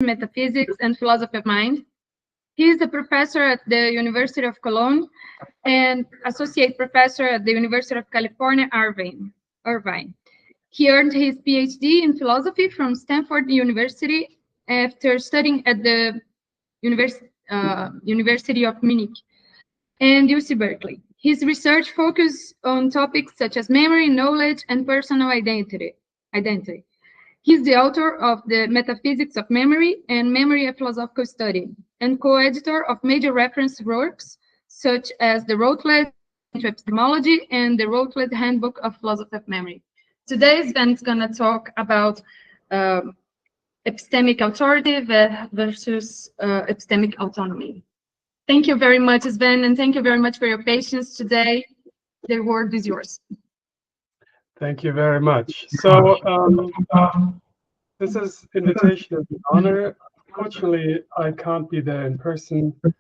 Metaphysics and Philosophy of Mind. He is a professor at the University of Colônia and associate professor at the University of California, Irvine. He earned his PhD in philosophy from Stanford University after studying at the University of Munich and UC Berkeley. His research focuses on topics such as memory, knowledge, and personal identity. He's the author of the Metaphysics of Memory and Memory, a Philosophical Study, and co-editor of major reference works such as the Routledge into Epistemology and the Routledge Handbook of Philosophy of Memory. Today, Sven's going to talk about epistemic authority versus epistemic autonomy. Thank you very much, Sven, and thank you very much for your patience today. The word is yours. Thank you very much. So this is invitation and honor. Unfortunately, I can't be there in person. It'd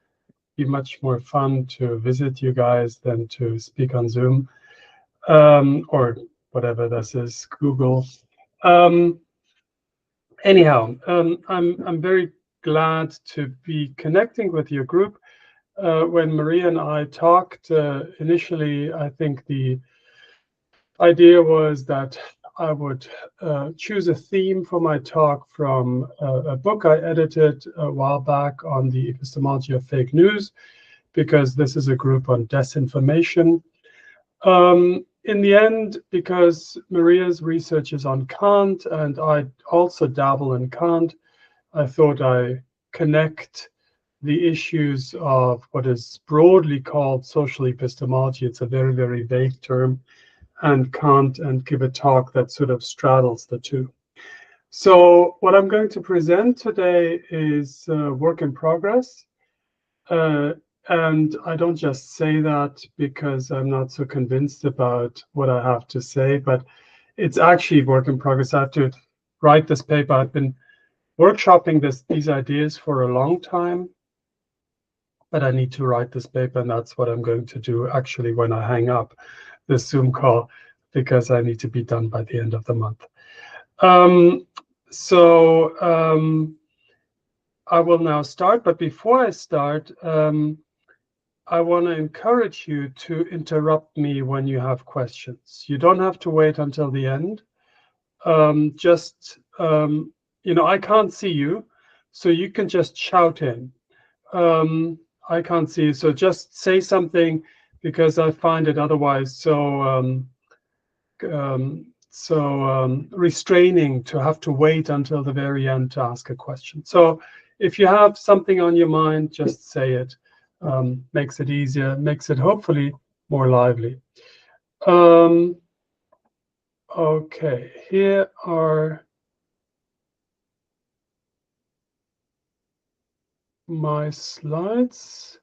be much more fun to visit you guys than to speak on Zoom or whatever this is, Google. Anyhow, I'm very glad to be connecting with your group. When Maria and I talked initially, I think the idea was that I would choose a theme for my talk from a book I edited a while back on the epistemology of fake news, because this is a group on disinformation. In the end, because Maria's research is on Kant and I also dabble in Kant, I thought I connect the issues of what is broadly called social epistemology. It's a very, very vague term, and Kant, and give a talk that sort of straddles the two. So what I'm going to present today is work in progress. And I don't just say that because I'm not so convinced about what I have to say, but it's actually work in progress. I have to write this paper. I've been workshopping these ideas for a long time, but I need to write this paper, and that's what I'm going to do actually when I hang up this Zoom call, because I need to be done by the end of the month. I will now start, but before I start, I want to encourage you to interrupt me when you have questions. You don't have to wait until the end. You know, I can't see you, so you can just shout in. I can't see you, so just say something, because I find it otherwise so restraining to have to wait until the very end to ask a question. So if you have something on your mind, just say it. Makes it easier, makes it hopefully more lively. Okay, here are my slides.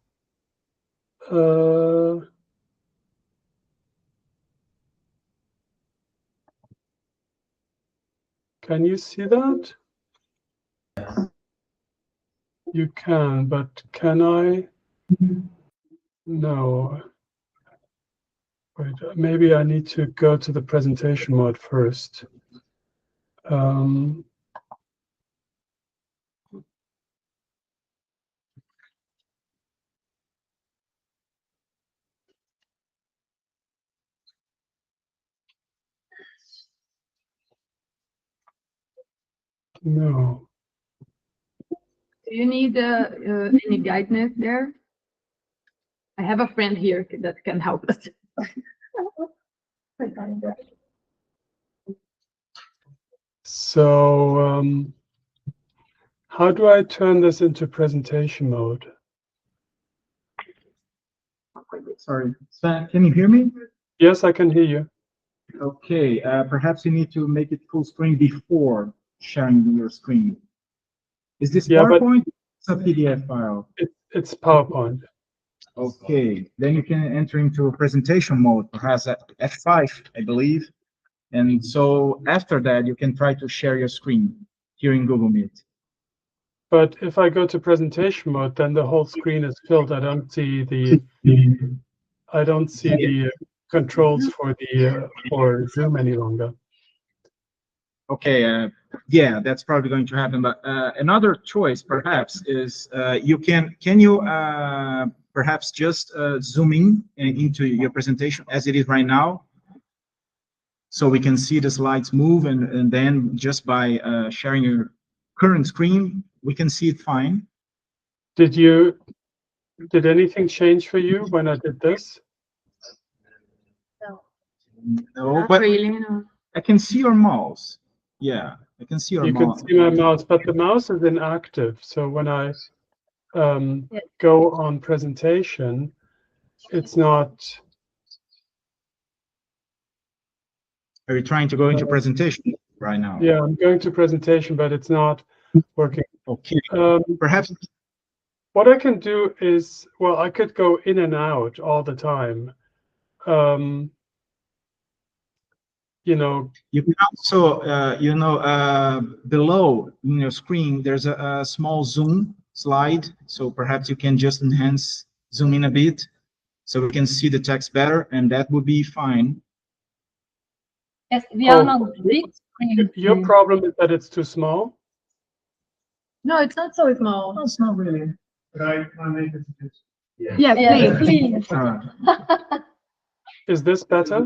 Can you see that? You can, but can I? No. Wait, maybe I need to go to the presentation mode first. No. Do you need any guidance there? I have a friend here that can help us. So, how do I turn this into presentation mode? Sorry, Sven, can you hear me? Yes, I can hear you. Okay, perhaps you need to make it full screen before sharing your screen. Is this PowerPoint? It's a PDF file. It's PowerPoint. Okay, then you can enter into a presentation mode, perhaps at F5, I believe. And so after that, you can try to share your screen here in Google Meet. But if I go to presentation mode, then the whole screen is filled. I don't see the controls for Zoom any longer. Okay, Yeah, that's probably going to happen. But another choice, perhaps, is can you perhaps just zoom in into your presentation as it is right now, so we can see the slides move, and then just by sharing your current screen, we can see it fine. Did anything change for you when I did this? No, Not but really, no. I can see your mouse. Yeah, I can see your mouse. You can see my mouse, but the mouse is inactive. So when I go on presentation, it's not. Are you trying to go into presentation right now? Yeah, I'm going to presentation, but it's not working. Okay. Perhaps. What I can do is, well, I could go in and out all the time. You know, you can also, below in your screen, there's a small zoom slide. So perhaps you can just zoom in a bit, so we can see the text better, and that would be fine. Yes, we are on big screen. Your problem is that it's too small? No, it's not so small. No, it's not really. But I make it. Yeah, please. Is this better?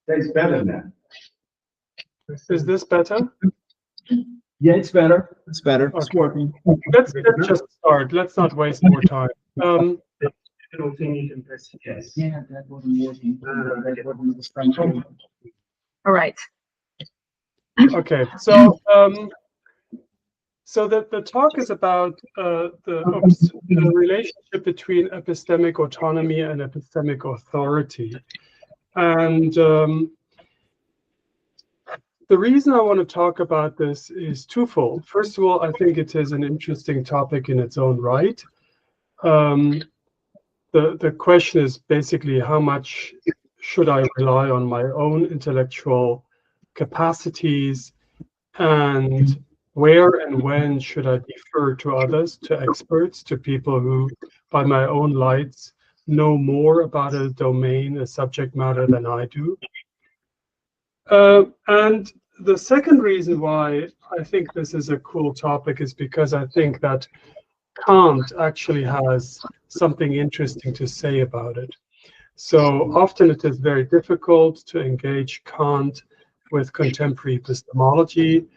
It's better than that. Is this better? Yeah, it's better. It's better. Okay. It's working. Let's just start. Let's not waste more time. Little thing you can press yes. Yeah, that wasn't working. That wasn't trying to. All right. Okay, so the talk is about the relationship between epistemic autonomy and epistemic authority. And the reason I want to talk about this is twofold. First of all, I think it is an interesting topic in its own right. The question is basically, how much should I rely on my own intellectual capacities, and where and when should I defer to others, to experts, to people who, by my own lights, know more about a domain, a subject matter than I do. And the second reason why I think this is a cool topic is because I think that Kant actually has something interesting to say about it. So often it is very difficult to engage Kant with contemporary epistemology.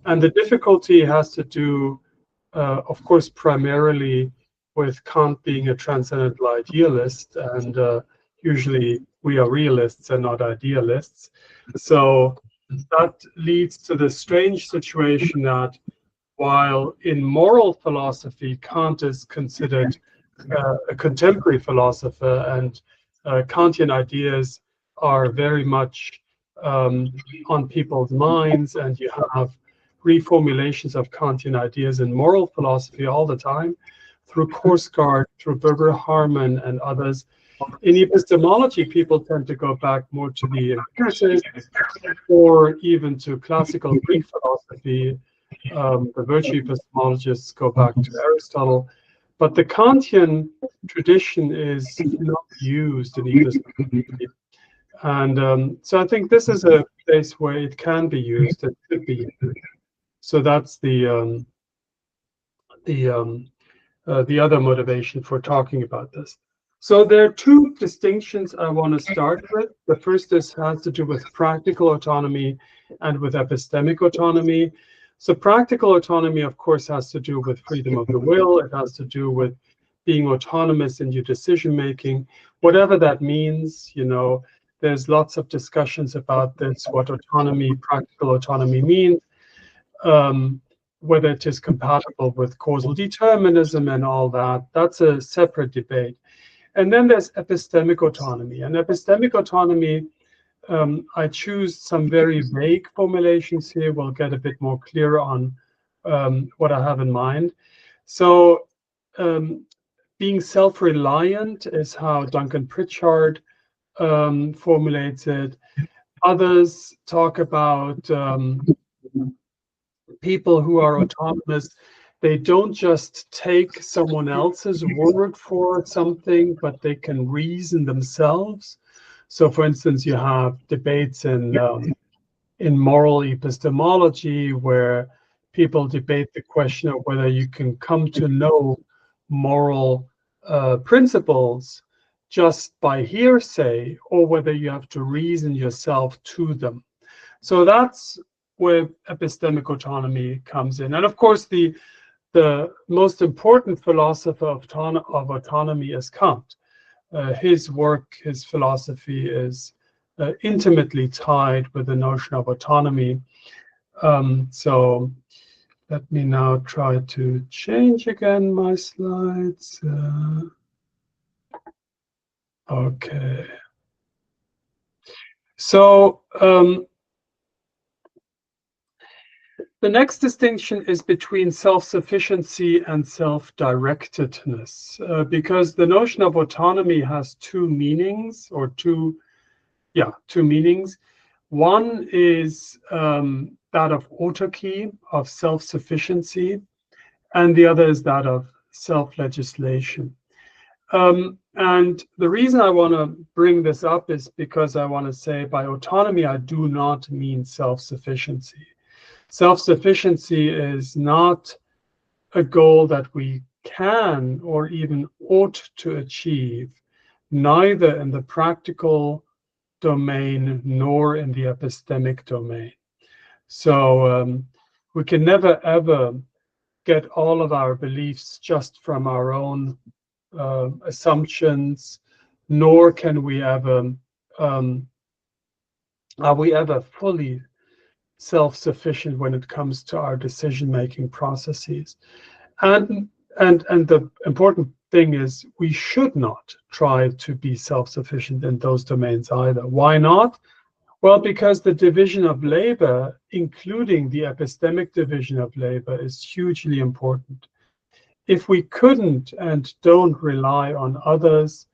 And the difficulty has to do, of course, primarily with Kant being a transcendental idealist, and usually we are realists and not idealists. So that leads to the strange situation that while in moral philosophy, Kant is considered a contemporary philosopher, and Kantian ideas are very much on people's minds, and you have reformulations of Kantian ideas in moral philosophy all the time, through Korsgaard, through Berger Harman, and others. In epistemology, people tend to go back more to the empiricists, or even to classical Greek philosophy. The virtue epistemologists go back to Aristotle. But the Kantian tradition is not used in epistemology. And so I think this is a place where it can be used, it could be used. So that's the other motivation for talking about this. So there are two distinctions I want to start with. The first has to do with practical autonomy and with epistemic autonomy. So practical autonomy, of course, has to do with freedom of the will. It has to do with being autonomous in your decision making, whatever that means. You know, there's lots of discussions about this, what autonomy, practical autonomy means. Whether it is compatible with causal determinism and all that, that's a separate debate. And then there's epistemic autonomy. And epistemic autonomy, I choose some very vague formulations here. We'll get a bit more clear on what I have in mind. So being self-reliant is how Duncan Pritchard formulates it. Others talk about people who are autonomous. They don't just take someone else's word for something, but they can reason themselves. So, for instance, you have debates in in moral epistemology, where people debate the question of whether you can come to know moral principles just by hearsay, or whether you have to reason yourself to them. So that's where epistemic autonomy comes in. And of course, the most important philosopher of autonomy is Kant. His work, his philosophy is intimately tied with the notion of autonomy. So let me now try to change again my slides. Okay. So the next distinction is between self-sufficiency and self-directedness, because the notion of autonomy has two meanings, or two meanings. One is that of autarky, of self-sufficiency, and the other is that of self-legislation. And the reason I want to bring this up is because I want to say by autonomy, I do not mean self-sufficiency. Self-sufficiency is not a goal that we can or even ought to achieve, neither in the practical domain nor in the epistemic domain. So we can never ever get all of our beliefs just from our own assumptions, nor can we ever are we ever fully self-sufficient when it comes to our decision-making processes. And the important thing is we should not try to be self-sufficient in those domains either. Why not? Well, because the division of labor, including the epistemic division of labor, is hugely important. If we couldn't and don't rely on others,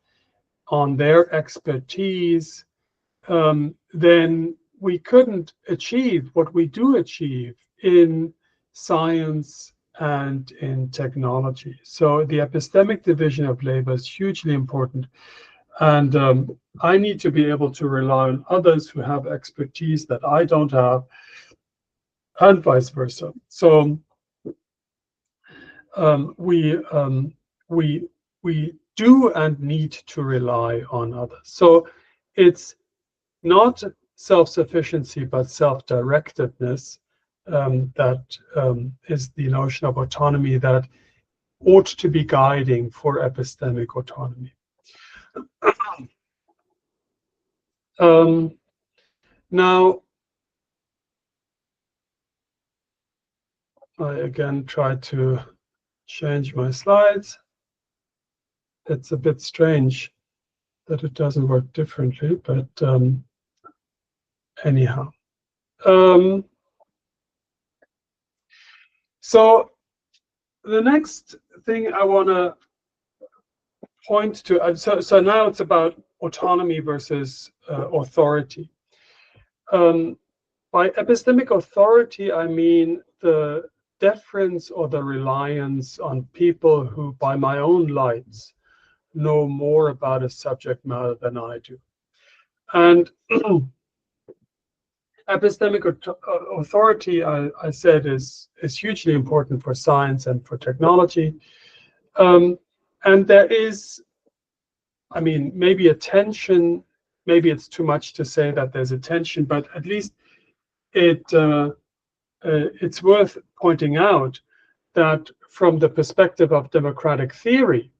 on their expertise, then we couldn't achieve what we do achieve in science and in technology. So the epistemic division of labor is hugely important. And I need to be able to rely on others who have expertise that I don't have, and vice versa. So we do and need to rely on others. So it's not self-sufficiency, but self-directedness that is the notion of autonomy that ought to be guiding for epistemic autonomy. Now, I again try to change my slides. It's a bit strange that it doesn't work differently, but anyhow. So the next thing I want to point to, so now it's about autonomy versus authority. By epistemic authority, I mean the deference or the reliance on people who, by my own lights, know more about a subject matter than I do. And epistemic authority, I said, is hugely important for science and for technology. And there is, I mean, maybe a tension, maybe it's too much to say that there's a tension, but at least it's worth pointing out that from the perspective of democratic theory,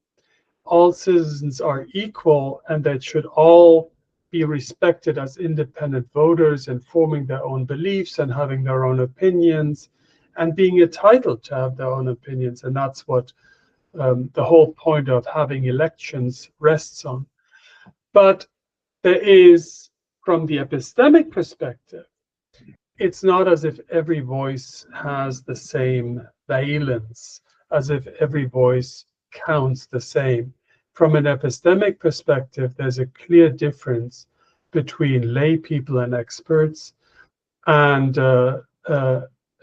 all citizens are equal and that should all be respected as independent voters and forming their own beliefs and having their own opinions and being entitled to have their own opinions. And that's what the whole point of having elections rests on. But there is, from the epistemic perspective, it's not as if every voice has the same valence, as if every voice counts the same. From an epistemic perspective, there's a clear difference between lay people and experts, and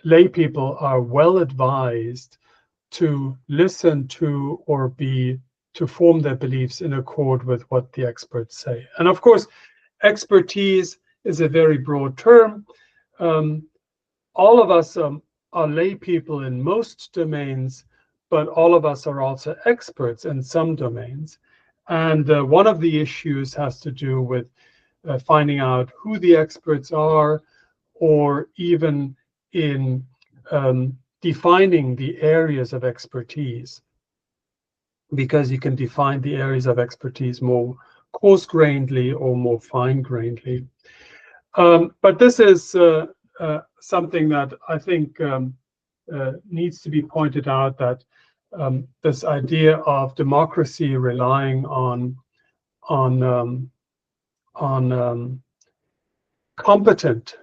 lay people are well advised to listen to or to form their beliefs in accord with what the experts say. And of course, expertise is a very broad term. all of us are lay people in most domains, but all of us are also experts in some domains. And one of the issues has to do with finding out who the experts are, or even in defining the areas of expertise, because you can define the areas of expertise more coarse-grainedly or more fine-grainedly. But this is something that I think needs to be pointed out, that this idea of democracy relying on competent,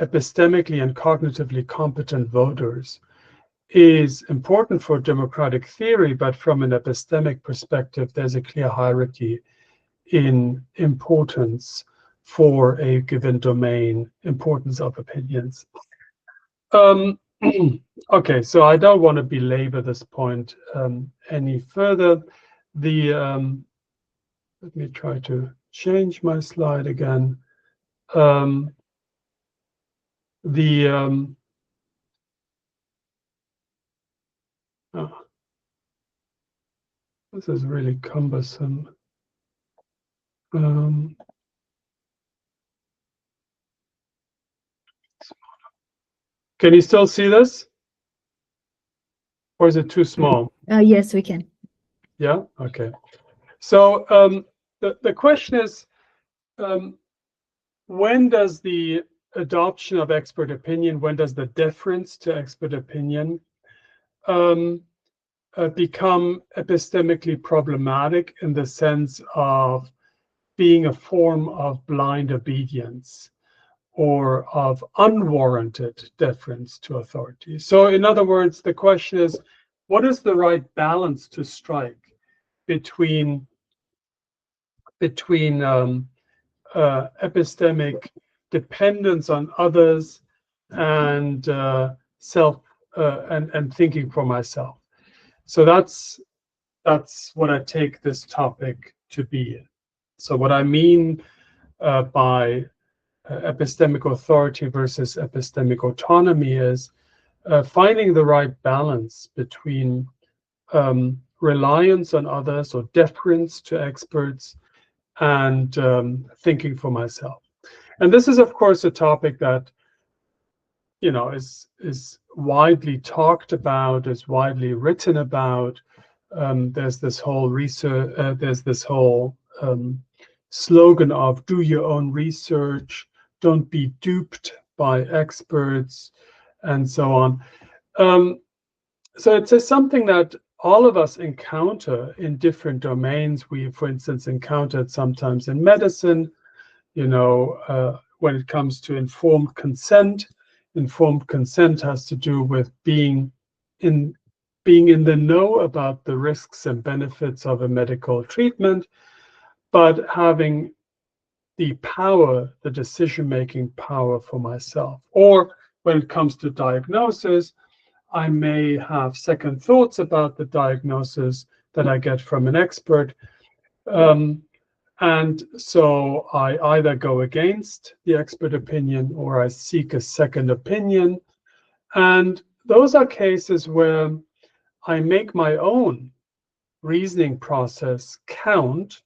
epistemically and cognitively competent voters is important for democratic theory, but from an epistemic perspective, there's a clear hierarchy in importance for a given domain, importance of opinions. Okay, so I don't want to belabor this point any further. Let me try to change my slide again. This is really cumbersome. Can you still see this? Or is it too small? Yes, we can. Yeah, okay. So the question is, when does the adoption of expert opinion, when does the deference to expert opinion become epistemically problematic, in the sense of being a form of blind obedience or of unwarranted deference to authority? So in other words, the question is, what is the right balance to strike between epistemic dependence on others and and thinking for myself? So that's what I take this topic to be. So what I mean by epistemic authority versus epistemic autonomy is finding the right balance between reliance on others or deference to experts and thinking for myself. And this is, of course, a topic that, you know, is widely talked about, is widely written about. There's this whole research, there's this whole slogan of do your own research, don't be duped by experts, and so on. So it's something that all of us encounter in different domains. We, for instance, encounter it sometimes in medicine, you know, when it comes to informed consent. Informed consent has to do with being in the know about the risks and benefits of a medical treatment, but having the power, the decision-making power for myself. Or when it comes to diagnosis, I may have second thoughts about the diagnosis that I get from an expert. And so I either go against the expert opinion or I seek a second opinion. And those are cases where I make my own reasoning process count,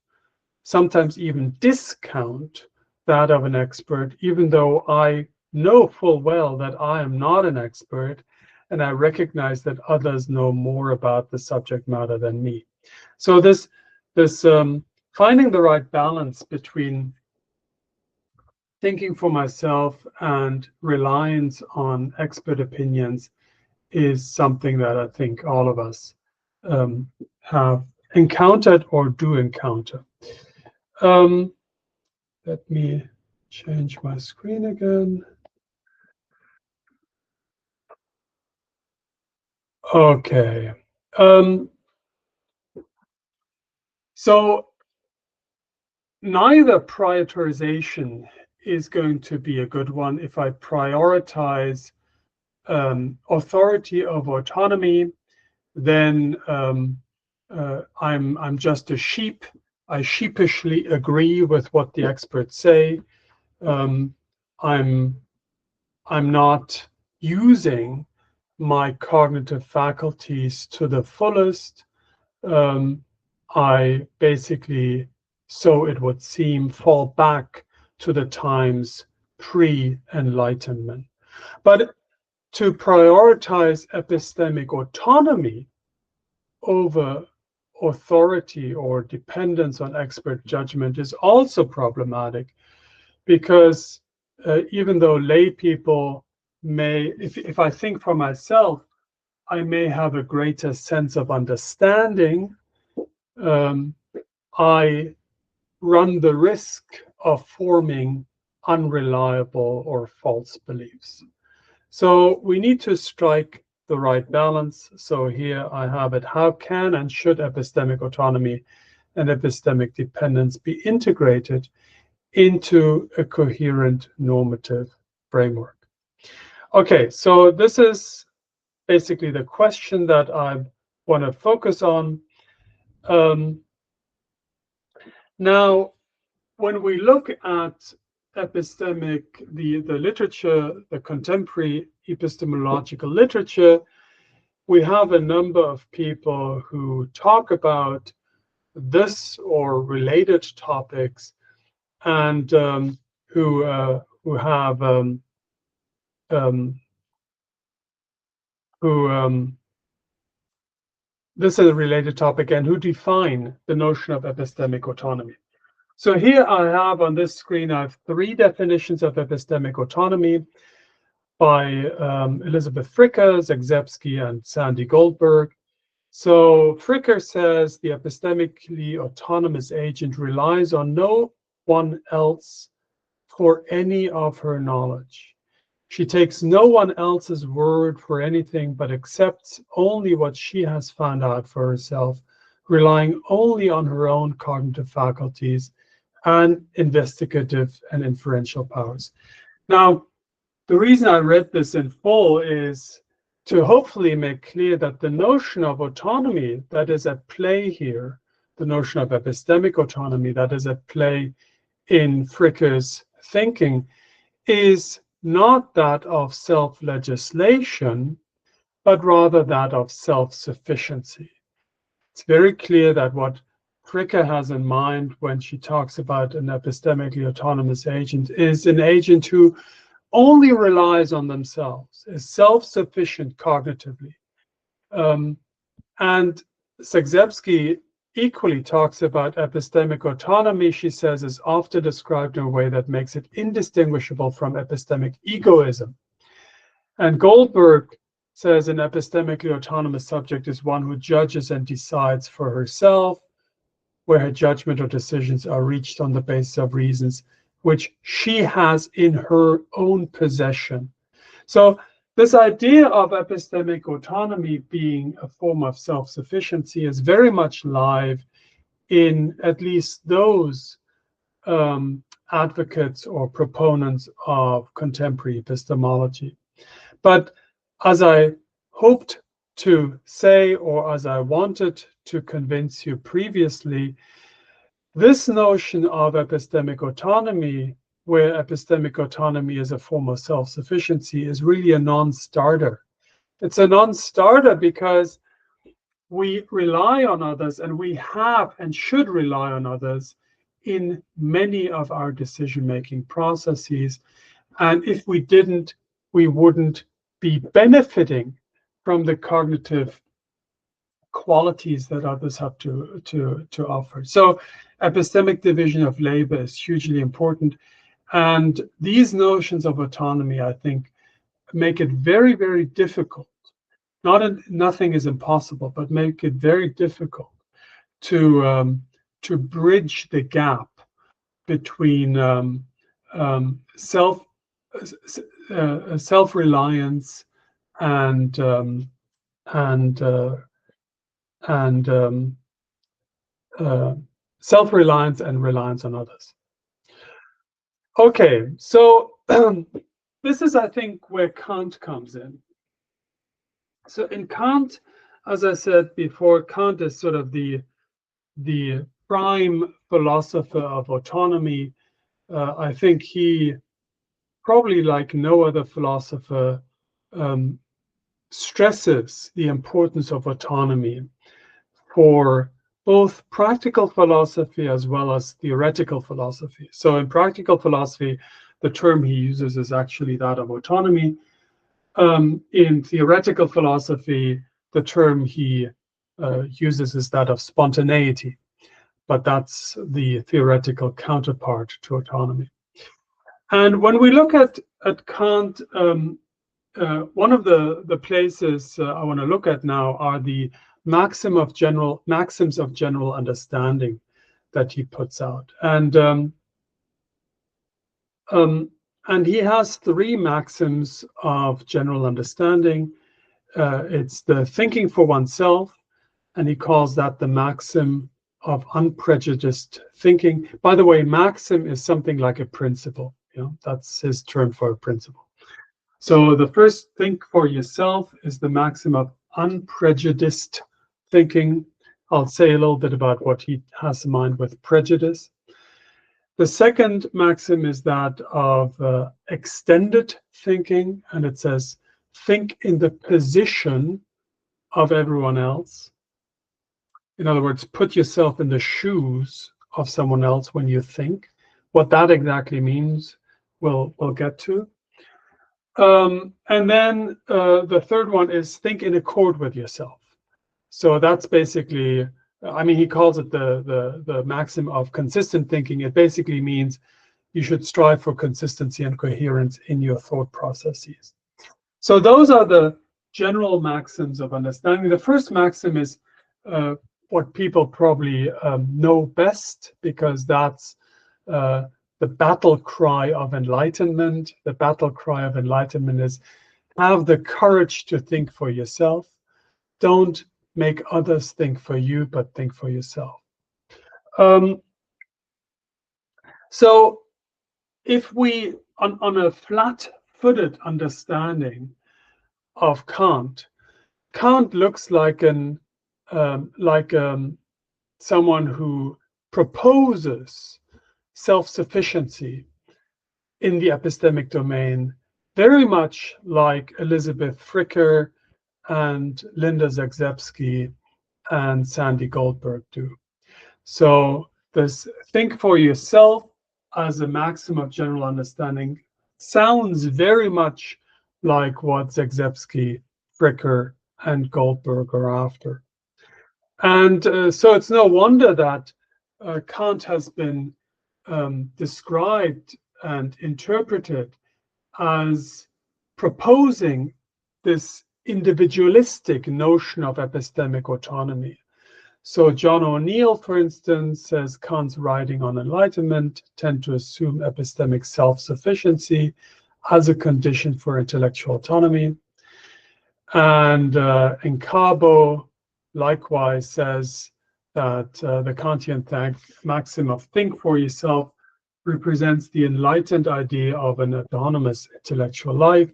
sometimes even discount that of an expert, even though I know full well that I am not an expert, and I recognize that others know more about the subject matter than me. So this finding the right balance between thinking for myself and reliance on expert opinions is something that I think all of us have encountered or do encounter. Let me change my screen again. Okay. So neither prioritization is going to be a good one. If I prioritize authority over autonomy, then I'm just a sheep. I sheepishly agree with what the experts say. I'm I'm not using my cognitive faculties to the fullest, I basically, so it would seem, fall back to the times pre-Enlightenment. But to prioritize epistemic autonomy over authority or dependence on expert judgment is also problematic, because even though lay people may, if I think for myself, I may have a greater sense of understanding, I run the risk of forming unreliable or false beliefs. So we need to strike the right balance. So here I have it. How can and should epistemic autonomy and epistemic dependence be integrated into a coherent normative framework? Okay, so this is basically the question that I want to focus on. Now, when we look at epistemic, the literature, the contemporary epistemological literature, we have a number of people who talk about this or related topics, and who have this is a related topic, and who define the notion of epistemic autonomy. So here I have on this screen, I have 3 definitions of epistemic autonomy by Elizabeth Fricker, Zagzebski, and Sandy Goldberg. So Fricker says the epistemically autonomous agent relies on no one else for any of her knowledge. She takes no one else's word for anything, but accepts only what she has found out for herself, relying only on her own cognitive faculties and investigative and inferential powers. Now, the reason I read this in full is to hopefully make clear that the notion of autonomy that is at play here, the notion of epistemic autonomy that is at play in Fricker's thinking, is not that of self-legislation, but rather that of self-sufficiency. It's very clear that what Fricker has in mind when she talks about an epistemically autonomous agent is an agent who only relies on themselves, is self-sufficient cognitively. And Zagzebski equally talks about epistemic autonomy, she says, is often described in a way that makes it indistinguishable from epistemic egoism. And Goldberg says an epistemically autonomous subject is one who judges and decides for herself, where her judgment or decisions are reached on the basis of reasons which she has in her own possession. So this idea of epistemic autonomy being a form of self-sufficiency is very much live in at least those advocates or proponents of contemporary epistemology. But as I hoped to say, or as I wanted to convince you previously, this notion of epistemic autonomy, where epistemic autonomy is a form of self-sufficiency, is really a non-starter. It's a non-starter because we rely on others, and we have and should rely on others in many of our decision-making processes. And if we didn't, we wouldn't be benefiting from the cognitive qualities that others have to offer. So epistemic division of labor is hugely important. And these notions of autonomy, I think, make it very, very difficult. Nothing is impossible, but make it very difficult to bridge the gap between self-reliance and self-reliance and reliance on others. Okay, so this is, I think, where Kant comes in. So in Kant, as I said before, Kant is sort of the prime philosopher of autonomy. I think he probably like no other philosopher, stresses the importance of autonomy for both practical philosophy as well as theoretical philosophy. So in practical philosophy, the term he uses is actually that of autonomy. In theoretical philosophy, the term he uses is that of spontaneity, but that's the theoretical counterpart to autonomy. And when we look at Kant, one of the places I want to look at now are the maxims of general understanding that he puts out, and he has three maxims of general understanding. It's the thinking for oneself, and he calls that the maxim of unprejudiced thinking. By the way, maxim is something like a principle. You know, that's his term for a principle. So the first, think for yourself, is the maxim of unprejudiced thinking. I'll say a little bit about what he has in mind with prejudice. The second maxim is that of extended thinking, and it says, think in the position of everyone else. In other words, put yourself in the shoes of someone else when you think. What that exactly means, we'll get to. And then the third one is think in accord with yourself. So that's basically, I mean, he calls it the maxim of consistent thinking. It basically means you should strive for consistency and coherence in your thought processes. So those are the general maxims of understanding. The first maxim is what people probably know best, because that's the battle cry of enlightenment. The battle cry of enlightenment is have the courage to think for yourself. Don't make others think for you, but think for yourself. So if we, on a flat-footed understanding of Kant, Kant looks like someone who proposes self-sufficiency in the epistemic domain, very much like Elizabeth Fricker and Linda Zagzebski and Sandy Goldberg do. So this think for yourself as a maxim of general understanding sounds very much like what Zagzebski, Fricker, and Goldberg are after. And so it's no wonder that Kant has been described and interpreted as proposing this individualistic notion of epistemic autonomy. So John O'Neill, for instance, says Kant's writing on enlightenment tend to assume epistemic self-sufficiency as a condition for intellectual autonomy. And Nkabo likewise says that the Kantian maxim of think for yourself represents the enlightened idea of an autonomous intellectual life.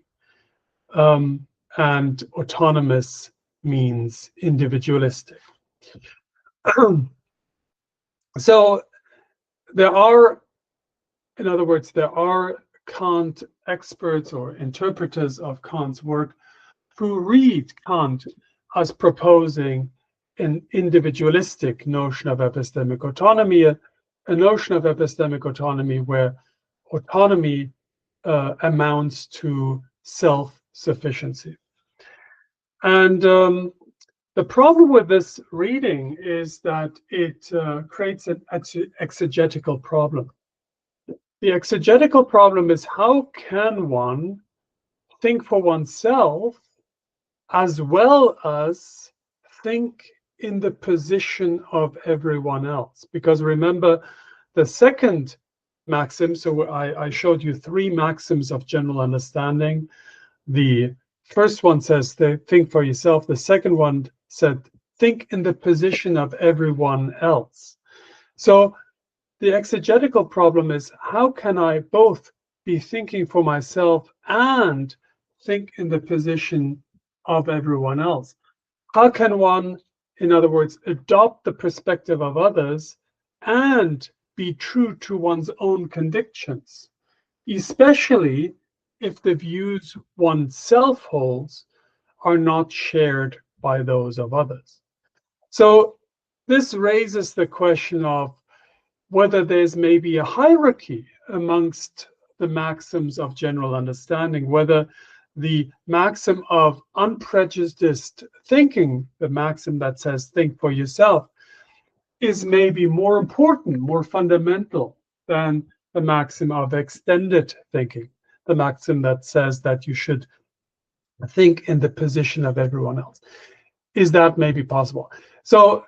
And autonomous means individualistic. So there are, in other words, there are Kant experts or interpreters of Kant's work who read Kant as proposing an individualistic notion of epistemic autonomy, a notion of epistemic autonomy where autonomy amounts to self-sufficiency. And the problem with this reading is that it creates an exegetical problem. The exegetical problem is, how can one think for oneself as well as think in the position of everyone else? Because remember, the second maxim, so I showed you three maxims of general understanding. The first one says think for yourself. The second one said think in the position of everyone else. So the exegetical problem is, how can I both be thinking for myself and think in the position of everyone else? How can one, in other words, adopt the perspective of others and be true to one's own convictions? especially if the views oneself holds are not shared by those of others. So this raises the question of whether there's maybe a hierarchy amongst the maxims of general understanding, whether the maxim of unprejudiced thinking, the maxim that says think for yourself, is maybe more important, more fundamental than the maxim of extended thinking, the maxim that says that you should think in the position of everyone else. Is that maybe possible? So,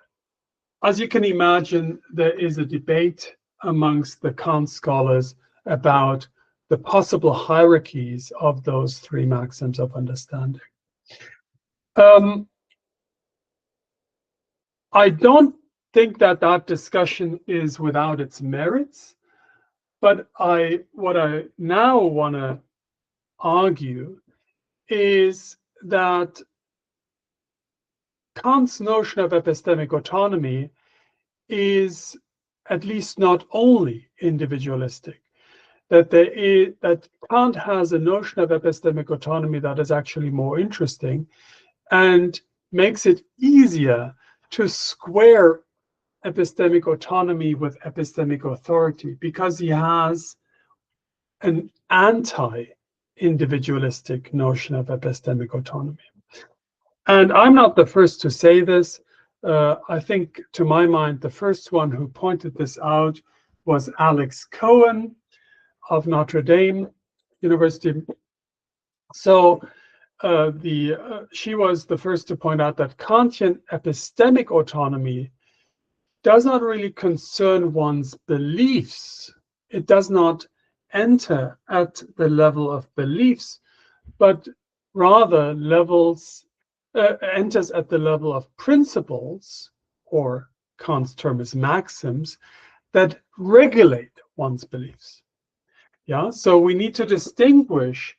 as you can imagine, there is a debate amongst the Kant scholars about the possible hierarchies of those three maxims of understanding. I don't think that that discussion is without its merits, but what I now want to argue is that Kant's notion of epistemic autonomy is at least not only individualistic, that Kant has a notion of epistemic autonomy that is actually more interesting and makes it easier to square epistemic autonomy with epistemic authority, because he has an anti-individualistic notion of epistemic autonomy. And I'm not the first to say this. I think, to my mind, the first one who pointed this out was Alex Cohen of Notre Dame University. So she was the first to point out that Kantian epistemic autonomy does not really concern one's beliefs. It does not enter at the level of beliefs, but rather enters at the level of principles, or Kant's term is maxims, that regulate one's beliefs. Yeah, so we need to distinguish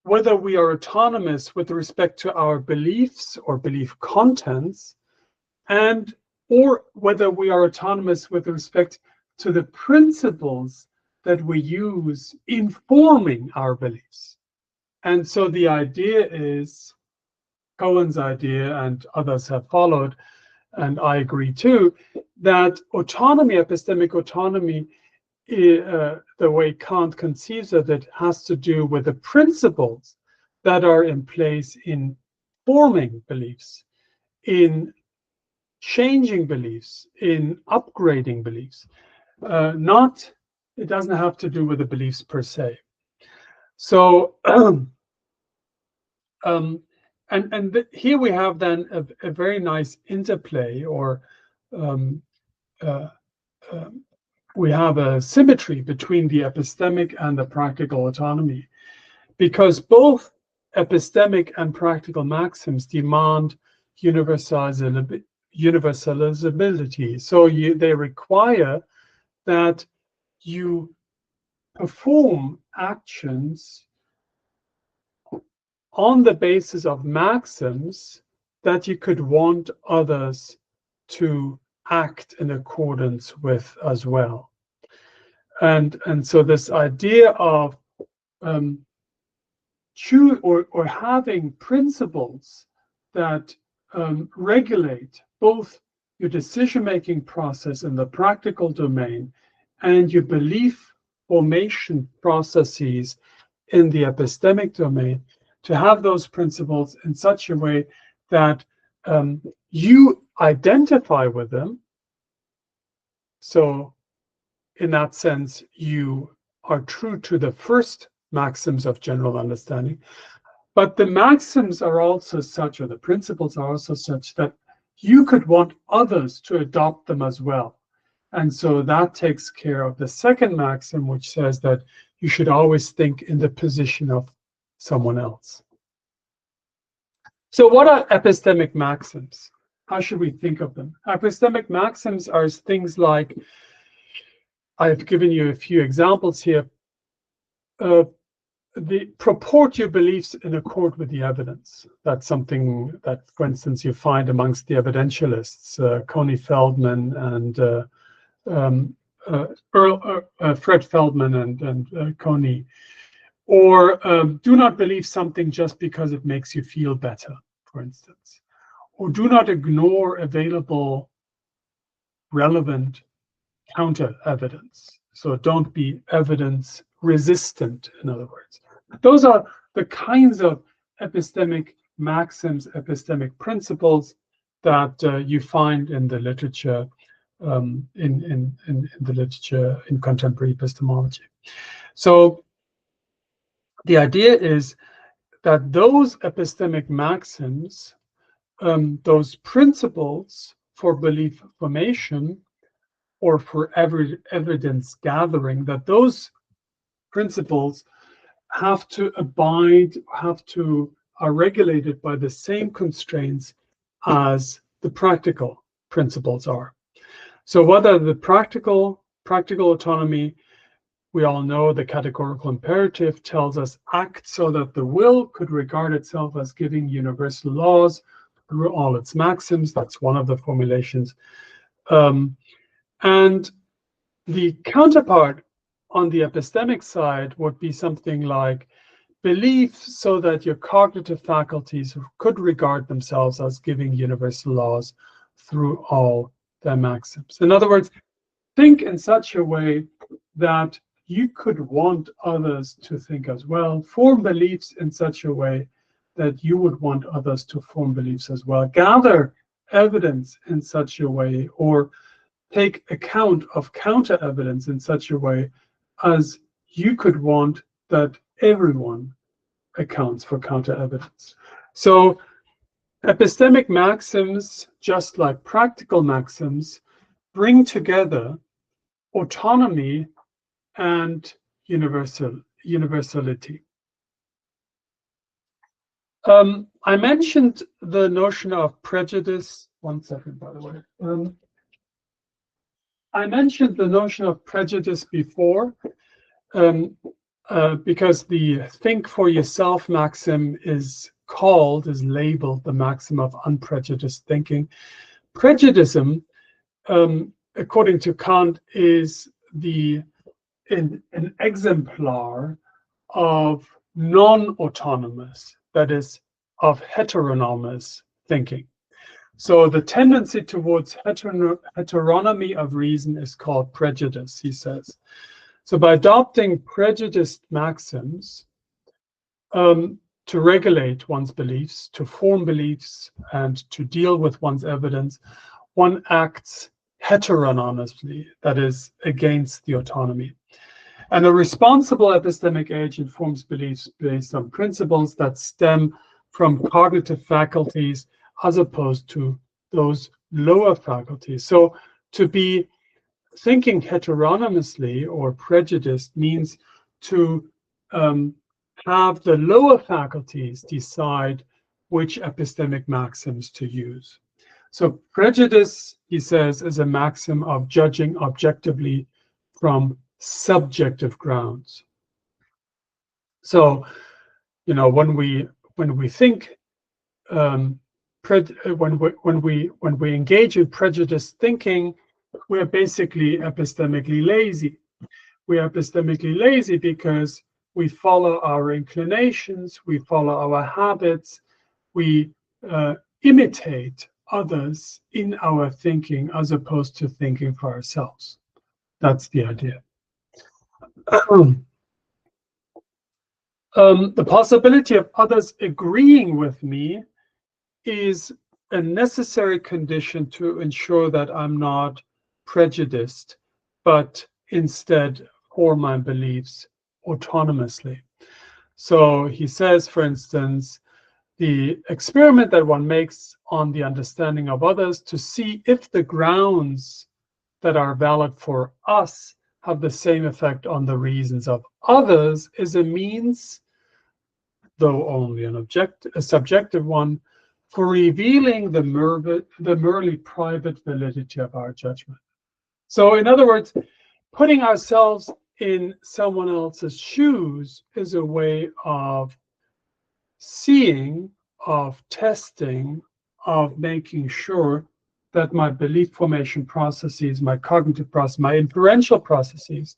whether we are autonomous with respect to our beliefs or belief contents, or whether we are autonomous with respect to the principles that we use in forming our beliefs. And so the idea is, Cohen's idea, and others have followed, and I agree too, that autonomy, epistemic autonomy, the way Kant conceives of it, has to do with the principles that are in place in forming beliefs, in changing beliefs, in upgrading beliefs. It doesn't have to do with the beliefs per se. So, here we have then a very nice interplay, or we have a symmetry between the epistemic and the practical autonomy, because both epistemic and practical maxims demand universalizability. So they require that you perform actions on the basis of maxims that you could want others to act in accordance with as well. And so this idea of having principles that regulate both your decision-making process in the practical domain and your belief formation processes in the epistemic domain, to have those principles in such a way that you identify with them. So in that sense, you are true to the first maxims of general understanding, but the maxims are also such, or the principles are also such, that you could want others to adopt them as well. And so that takes care of the second maxim, which says that you should always think in the position of someone else. So what are epistemic maxims? How should we think of them? Epistemic maxims are things like, I've given you a few examples here. Purport your beliefs in accord with the evidence. That's something that, for instance, you find amongst the evidentialists, Coney Feldman and Fred Feldman and Coney. Or do not believe something just because it makes you feel better, for instance. Or do not ignore available relevant counter evidence. So don't be evidence resistant, in other words. Those are the kinds of epistemic maxims, epistemic principles that you find in the literature, in the literature in contemporary epistemology. So the idea is that those epistemic maxims, those principles for belief formation or for evidence gathering, that those principles have to abide, are regulated by the same constraints as the practical principles are. So whether the practical autonomy, we all know the categorical imperative tells us act so that the will could regard itself as giving universal laws through all its maxims. That's one of the formulations. And the counterpart on the epistemic side would be something like belief so that your cognitive faculties could regard themselves as giving universal laws through all their maxims. In other words, think in such a way that you could want others to think as well, form beliefs in such a way that you would want others to form beliefs as well, gather evidence in such a way, or take account of counter evidence in such a way as you could want that everyone accounts for counter evidence. So epistemic maxims, just like practical maxims, bring together autonomy and universality. I mentioned the notion of prejudice. One second, by the way. I mentioned the notion of prejudice before, because the think for yourself maxim is labeled the maxim of unprejudiced thinking. Prejudicism, according to Kant, is an exemplar of non-autonomous, that is, of heteronomous thinking. So the tendency towards heteronomy of reason is called prejudice, he says. So by adopting prejudiced maxims to regulate one's beliefs, to form beliefs, and to deal with one's evidence, one acts heteronomously, that is, against the autonomy. And a responsible epistemic agent forms beliefs based on principles that stem from cognitive faculties as opposed to those lower faculties. So to be thinking heteronomously or prejudiced means to have the lower faculties decide which epistemic maxims to use. So prejudice, he says, is a maxim of judging objectively from subjective grounds. So, you know, when we think, when we engage in prejudiced thinking, we're basically epistemically lazy. We're epistemically lazy because we follow our inclinations, we follow our habits, we imitate others in our thinking as opposed to thinking for ourselves. That's the idea. The possibility of others agreeing with me is a necessary condition to ensure that I'm not prejudiced, but instead form my beliefs autonomously. So he says, for instance, the experiment that one makes on the understanding of others to see if the grounds that are valid for us have the same effect on the reasons of others is a means, though only a subjective one, for revealing the merely private validity of our judgment. So in other words, putting ourselves in someone else's shoes is a way of seeing, of testing, of making sure that my belief formation processes, my cognitive process, my inferential processes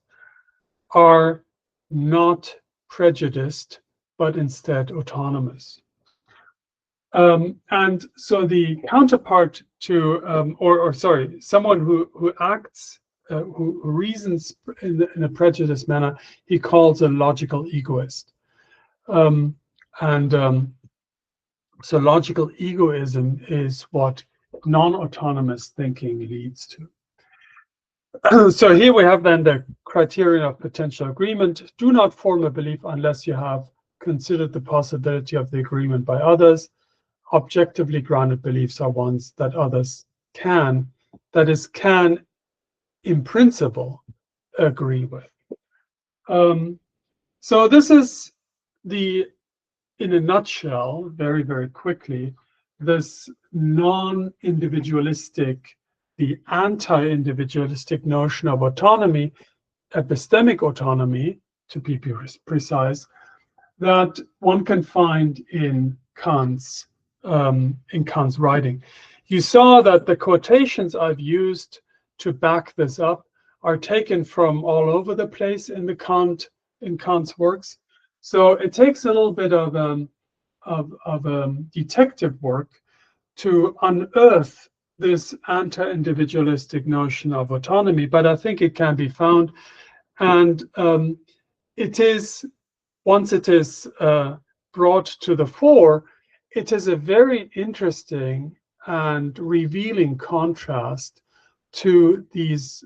are not prejudiced, but instead autonomous. And so the counterpart to, sorry, someone who acts, who reasons in a prejudiced manner, he calls a logical egoist. So logical egoism is what non-autonomous thinking leads to. So here we have then the criterion of potential agreement. Do not form a belief unless you have considered the possibility of the agreement by others. Objectively grounded beliefs are ones that others can, that is, can in principle agree with. So this is the, in a nutshell, very, very quickly, this non-individualistic, the anti-individualistic notion of autonomy, epistemic autonomy, to be precise, that one can find in Kant's writing. You saw that the quotations I've used to back this up are taken from all over the place in Kant's works. So it takes a little bit of detective work to unearth this anti-individualistic notion of autonomy, but I think it can be found, and it is, once it is brought to the fore, it is a very interesting and revealing contrast to these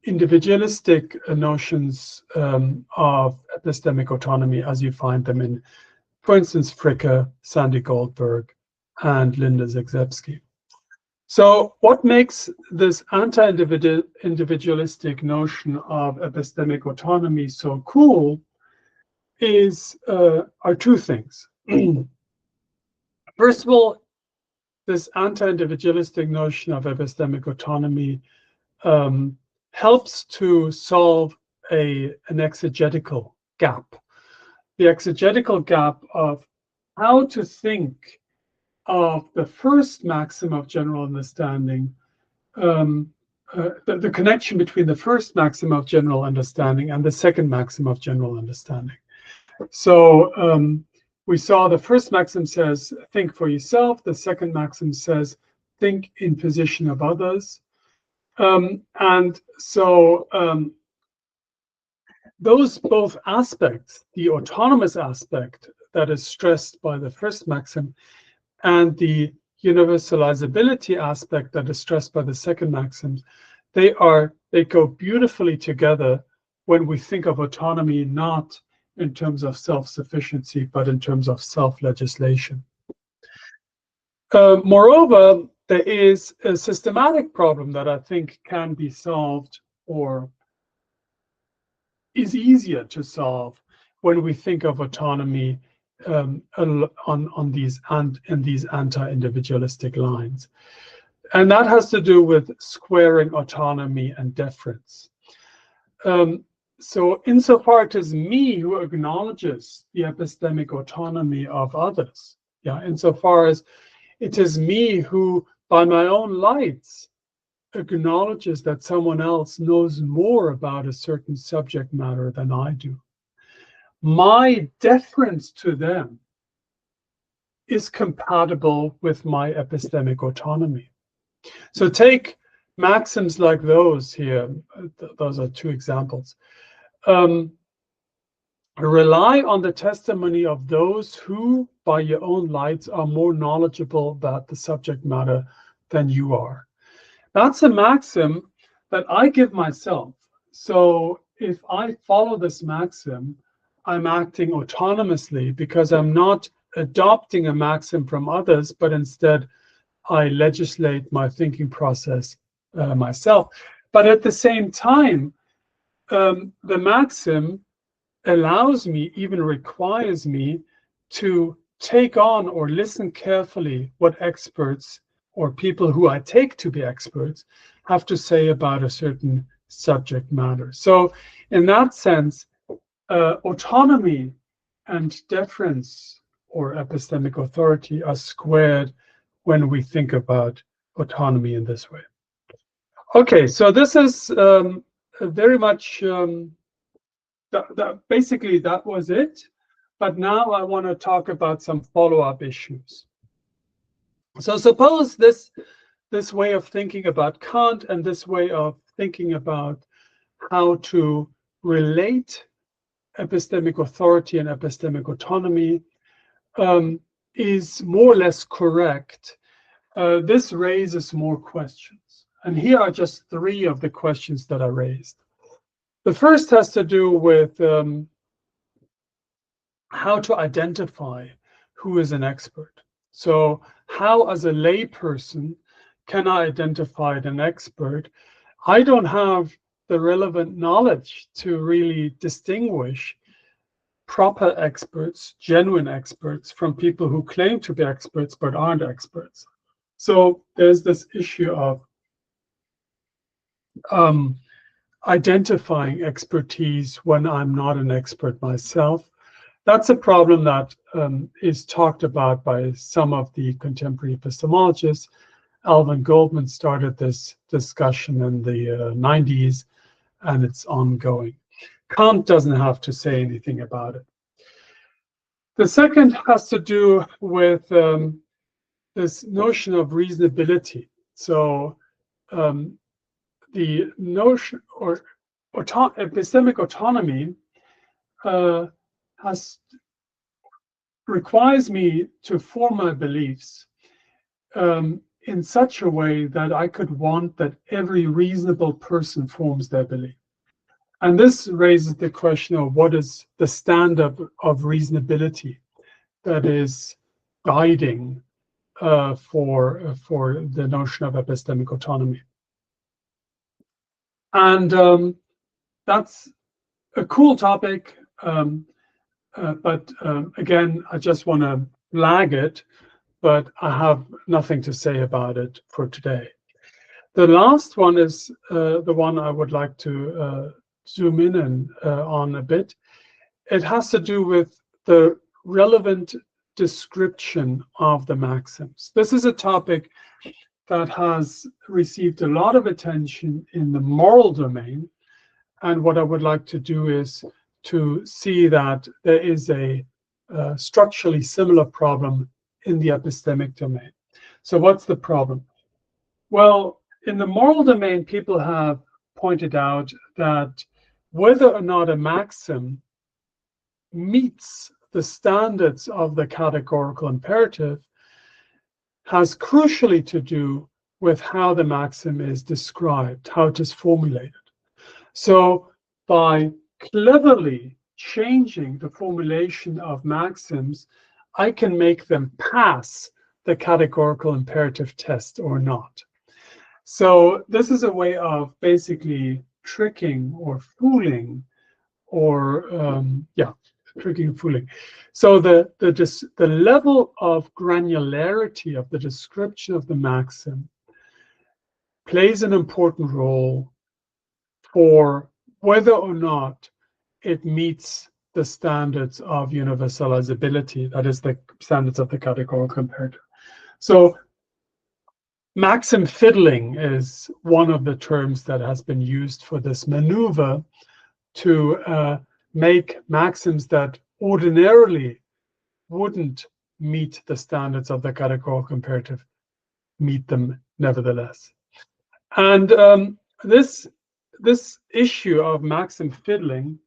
individualistic notions of epistemic autonomy as you find them in, for instance, Fricke, Sandy Goldberg, and Linda Zagzebski. So what makes this anti-individualistic notion of epistemic autonomy so cool are two things. First of all, this anti-individualistic notion of epistemic autonomy helps to solve an exegetical gap. The exegetical gap of how to think of the first maxim of general understanding, the connection between the first maxim of general understanding and the second maxim of general understanding. So we saw the first maxim says, think for yourself. The second maxim says, think in position of others. And so those both aspects, the autonomous aspect that is stressed by the first maxim and the universalizability aspect that is stressed by the second maxim, they go beautifully together when we think of autonomy not in terms of self-sufficiency, but in terms of self-legislation. Moreover, there is a systematic problem that I think can be solved or is easier to solve when we think of autonomy in these anti-individualistic lines. And that has to do with squaring autonomy and deference. So insofar it is me who acknowledges the epistemic autonomy of others, insofar as it is me who, by my own lights, acknowledges that someone else knows more about a certain subject matter than I do. My deference to them is compatible with my epistemic autonomy. So take maxims like those here. Those are two examples. Rely on the testimony of those who, by your own lights, are more knowledgeable about the subject matter than you are. That's a maxim that I give myself. So if I follow this maxim, I'm acting autonomously because I'm not adopting a maxim from others, but instead I legislate my thinking process myself. But at the same time, the maxim allows me, even requires me, to take on or listen carefully what experts or people who I take to be experts have to say about a certain subject matter. So in that sense, autonomy and deference or epistemic authority are squared when we think about autonomy in this way. Okay, so this is very much, basically that was it. But now I want to talk about some follow-up issues. So suppose this way of thinking about Kant and this way of thinking about how to relate epistemic authority and epistemic autonomy is more or less correct. This raises more questions. And here are just 3 of the questions that I raised. The first has to do with how to identify who is an expert. So how, as a layperson, can I identify an expert? I don't have the relevant knowledge to really distinguish proper experts, genuine experts, from people who claim to be experts but aren't experts. So there's this issue of identifying expertise when I'm not an expert myself. That's a problem that is talked about by some of the contemporary epistemologists. Alvin Goldman started this discussion in the 90s, and it's ongoing. Kant doesn't have to say anything about it. The second has to do with this notion of reasonability. So the notion or epistemic autonomy requires me to form my beliefs in such a way that I could want that every reasonable person forms their belief. And this raises the question of what is the standard of reasonability that is guiding for the notion of epistemic autonomy. And that's a cool topic, but again, I just want to flag it, but I have nothing to say about it for today. The last one is the one I would like to zoom in on a bit. It has to do with the relevant description of the maxims. This is a topic that has received a lot of attention in the moral domain. And what I would like to do is to see that there is a structurally similar problem in the epistemic domain. So what's the problem? Well, in the moral domain, people have pointed out that whether or not a maxim meets the standards of the categorical imperative has crucially to do with how the maxim is described, how it is formulated. So by cleverly changing the formulation of maxims, I can make them pass the categorical imperative test or not. So this is a way of basically tricking or fooling, or tricking and fooling. So the level of granularity of the description of the maxim plays an important role for whether or not it meets the standards of universalizability, that is, the standards of the categorical imperative. So maxim fiddling is one of the terms that has been used for this maneuver to make maxims that ordinarily wouldn't meet the standards of the categorical imperative meet them nevertheless. And this issue of maxim fiddling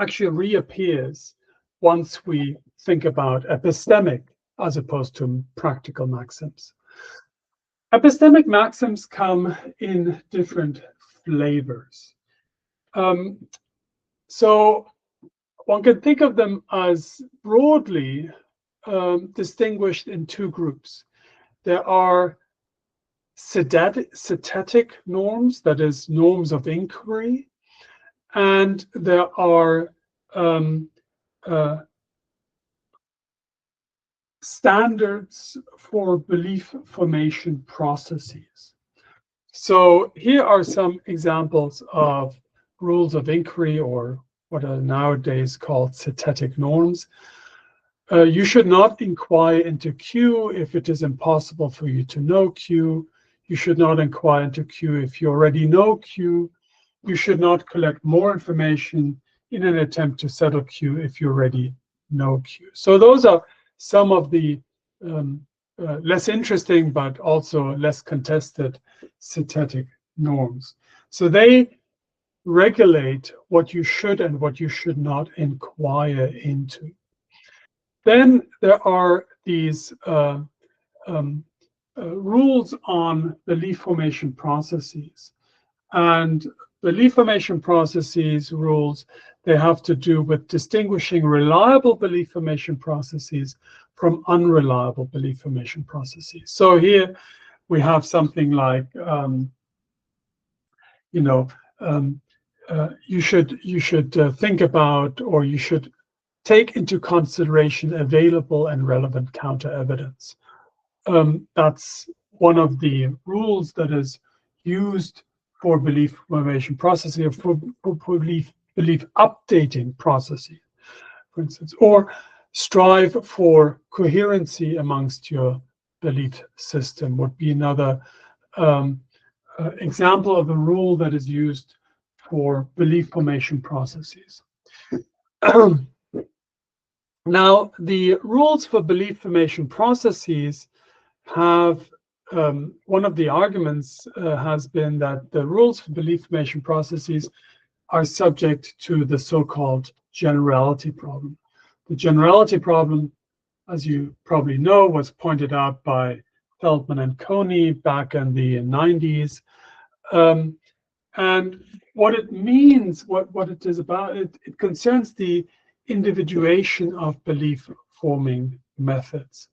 actually reappears once we think about epistemic as opposed to practical maxims. Epistemic maxims come in different flavors. So one can think of them as broadly distinguished in 2 groups. There are cetetic norms, that is, norms of inquiry, and there are standards for belief formation processes. So here are some examples of rules of inquiry, or what are nowadays called cetetic norms. You should not inquire into Q if it is impossible for you to know Q. You should not inquire into Q if you already know Q. You should not collect more information in an attempt to settle Q if you already know Q. So those are some of the less interesting but also less contested synthetic norms. So they regulate what you should and what you should not inquire into. Then there are these rules on belief formation processes. And belief formation processes rules, they have to do with distinguishing reliable belief formation processes from unreliable belief formation processes. So here we have something like, you should think about, or you should take into consideration available and relevant counter evidence. That's one of the rules that is used for belief formation processes, for belief updating processes, for instance, or strive for coherency amongst your belief system would be another example of a rule that is used for belief formation processes. Now, the rules for belief formation processes have, one of the arguments has been that the rules for belief formation processes are subject to the so-called generality problem. The generality problem, as you probably know, was pointed out by Feldman and Coney back in the 90s. And what it means, what it is about, it concerns the individuation of belief-forming methods.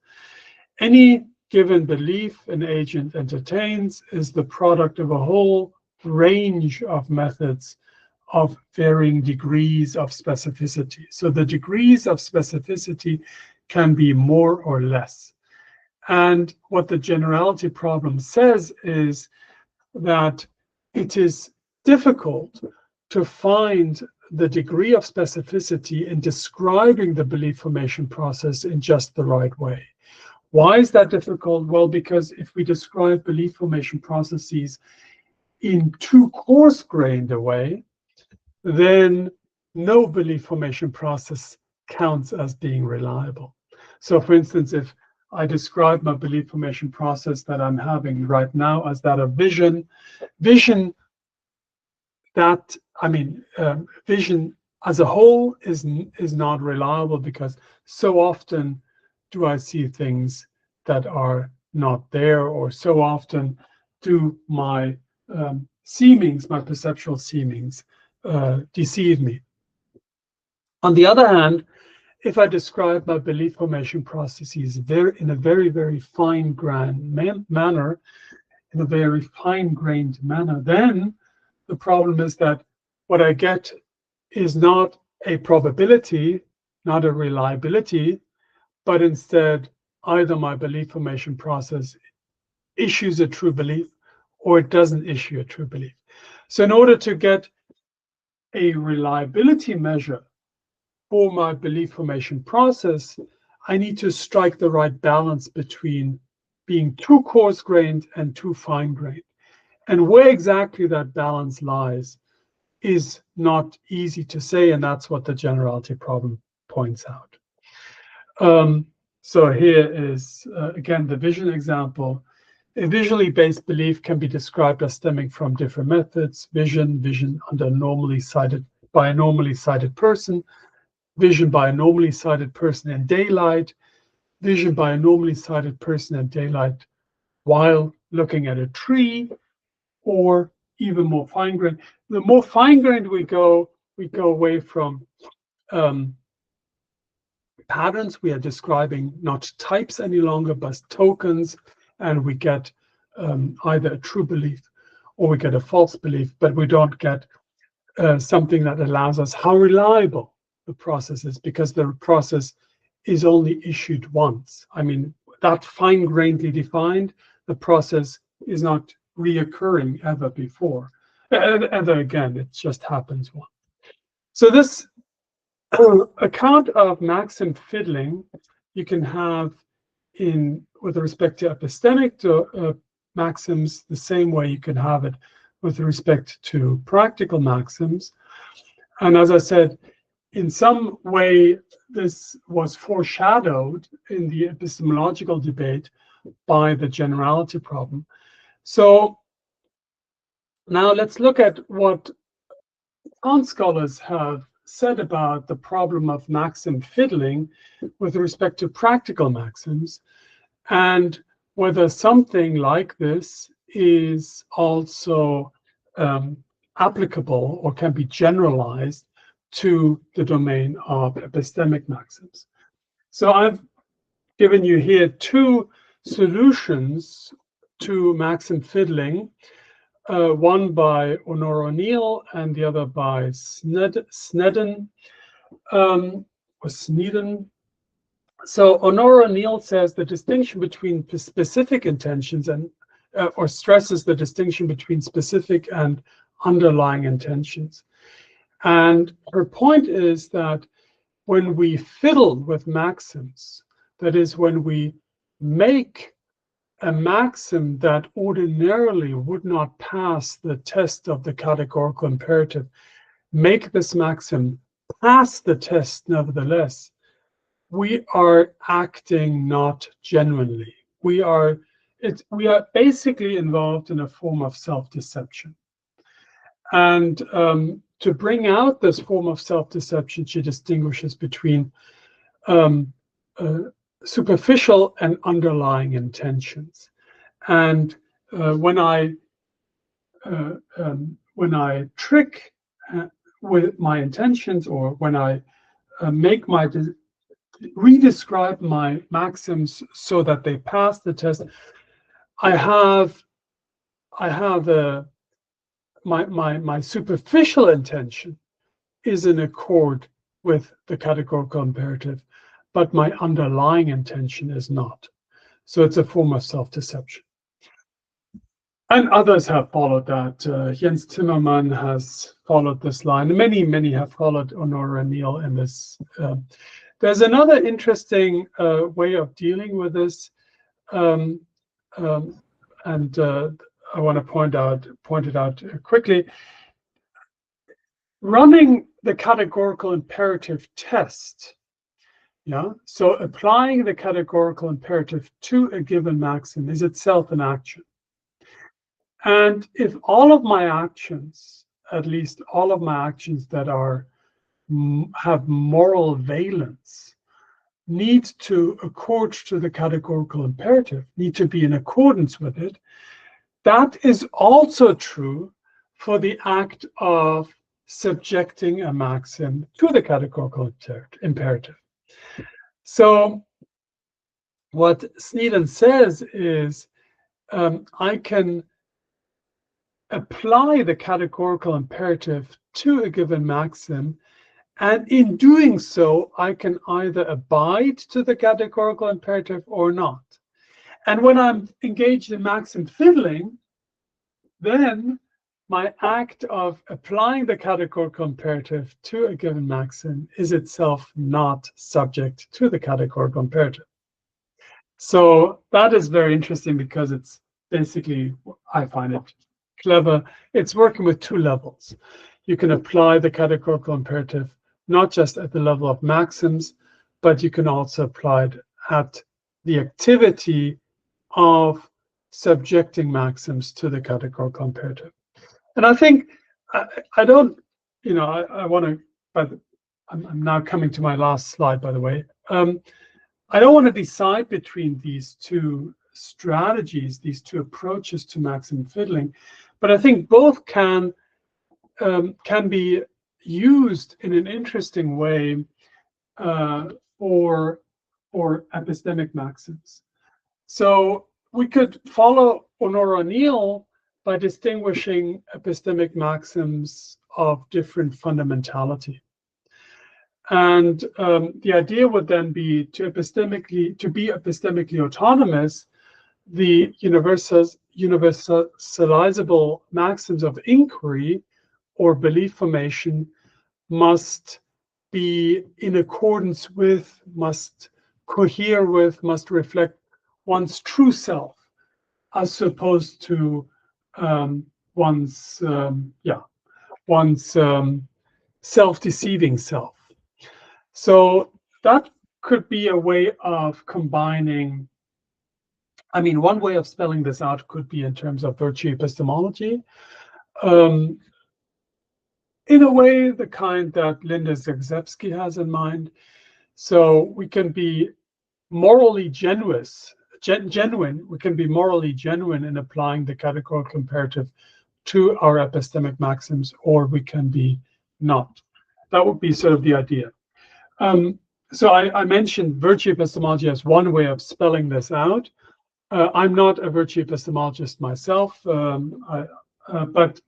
Any given belief an agent entertains is the product of a whole range of methods of varying degrees of specificity. So the degrees of specificity can be more or less. And what the generality problem says is that it is difficult to find the degree of specificity in describing the belief formation process in just the right way. Why is that difficult? Well, because if we describe belief formation processes in too coarse-grained a way, then no belief formation process counts as being reliable. So for instance, if I describe my belief formation process that I'm having right now as that of vision as a whole is not reliable, because so often do I see things that are not there, or so often do my seemings, my perceptual seemings, deceive me. On the other hand, if I describe my belief formation processes in a very, very fine-grained manner, then the problem is that what I get is not a probability, not a reliability, but instead either my belief formation process issues a true belief or it doesn't issue a true belief. So in order to get a reliability measure for my belief formation process, I need to strike the right balance between being too coarse-grained and too fine-grained. And where exactly that balance lies is not easy to say, and that's what the generality problem points out. So here is, again, the vision example. A visually based belief can be described as stemming from different methods: vision under by a normally sighted person, vision by a normally sighted person in daylight, vision by a normally sighted person in daylight while looking at a tree, or even more fine-grained. The more fine-grained we go away from patterns. We are describing not types any longer, but tokens, and we get either a true belief or we get a false belief, but we don't get something that allows us how reliable the process is, because the process is only issued once. I mean, that fine-grainedly defined, the process is not reoccurring ever before. Ever again, it just happens once. So this account of maxim fiddling you can have with respect to epistemic maxims the same way you can have it with respect to practical maxims. And as I said, in some way, this was foreshadowed in the epistemological debate by the generality problem. So now let's look at what Kant scholars have said about the problem of maxim fiddling with respect to practical maxims, and whether something like this is also applicable or can be generalized to the domain of epistemic maxims. So I've given you here two solutions to maxim fiddling, one by Honor O'Neill and the other by Snedden. So Honor O'Neill says the distinction between specific intentions and or stresses the distinction between specific and underlying intentions. And her point is that when we fiddle with maxims, that is, when we make a maxim that ordinarily would not pass the test of the categorical imperative, make this maxim pass the test nevertheless, we are acting not genuinely. We are basically involved in a form of self-deception. And to bring out this form of self-deception, she distinguishes between superficial and underlying intentions. And when I trick with my intentions, or when I make my redescribe my maxims so that they pass the test, I have my superficial intention is in accord with the categorical imperative, but my underlying intention is not. So it's a form of self-deception. And others have followed that. Jens Timmermann has followed this line. Many have followed Honor O'Neill in this. There's another interesting way of dealing with this, and I want to point it out quickly. Running the categorical imperative test, so applying the categorical imperative to a given maxim is itself an action. And if all of my actions, at least all of my actions that have moral valence, need to accord to the categorical imperative, need to be in accordance with it, that is also true for the act of subjecting a maxim to the categorical imperative. So what Snedden says is, I can apply the categorical imperative to a given maxim, and in doing so, I can either abide to the categorical imperative or not. And when I'm engaged in maxim fiddling, then my act of applying the categorical imperative to a given maxim is itself not subject to the categorical imperative. So that is very interesting, because it's basically, I find it clever. It's working with two levels. You can apply the categorical imperative not just at the level of maxims, but you can also apply it at the activity of subjecting maxims to the categorical imperative. And I think I want to, but I'm now coming to my last slide, by the way. I don't want to decide between these two strategies, these two approaches to maxim fiddling, but I think both can be used in an interesting way for epistemic maxims. So we could follow Honor O'Neill by distinguishing epistemic maxims of different fundamentality. And the idea would then be to be epistemically autonomous, the universalizable maxims of inquiry or belief formation must be in accordance with, must cohere with, must reflect one's true self, as opposed to one's self-deceiving self. So that could be a way of combining. I mean, one way of spelling this out could be in terms of virtue epistemology. In a way, the kind that Linda Zagzebski has in mind. So we can be morally genuine. We can be morally genuine in applying the categorical imperative to our epistemic maxims, or we can be not. That would be sort of the idea. So I mentioned virtue epistemology as one way of spelling this out. I'm not a virtue epistemologist myself, but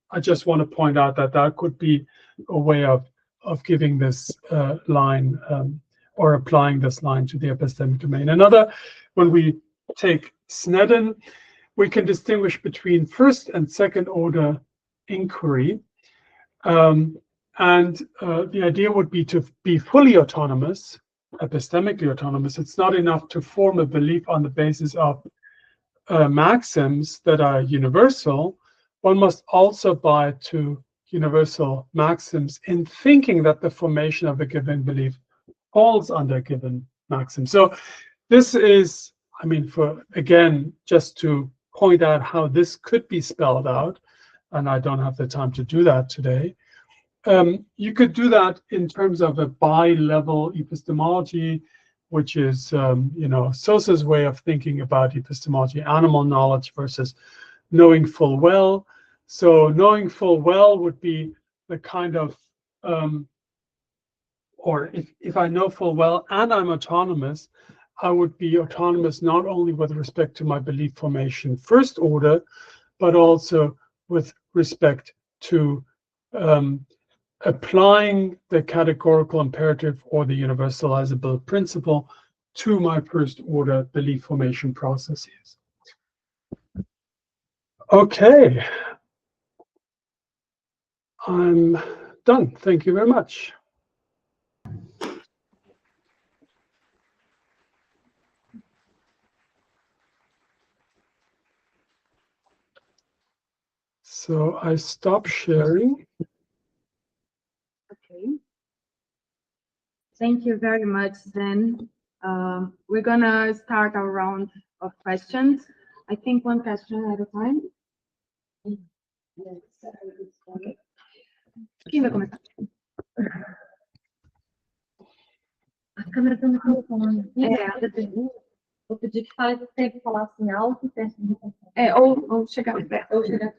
I just want to point out that that could be a way of giving this line or applying this line to the epistemic domain. Another, when we take Sneddon, we can distinguish between first and second order inquiry. And the idea would be to be fully autonomous, epistemically autonomous. It's not enough to form a belief on the basis of maxims that are universal. One must also buy to universal maxims in thinking that the formation of a given belief falls under a given maxim. So this is, I mean, for again, just to point out how this could be spelled out, and I don't have the time to do that today. You could do that in terms of a bi-level epistemology, which is, Sosa's way of thinking about epistemology, animal knowledge versus knowing full well. So knowing full well would be the kind of, or if I know full well and I'm autonomous, I would be autonomous not only with respect to my belief formation first order, but also with respect to applying the categorical imperative or the universalizable principle to my first order belief formation processes. Okay, I'm done. Thank you very much. So I stop sharing. Okay. Thank you very much, Sven. We're gonna start our round of questions. I think one question at a time. Okay. Quem vai começar? A câmera está no microfone. Vou pedir que fale sempre falar assim alto e perto do microfone. Ou chegar perto. Ou chegar.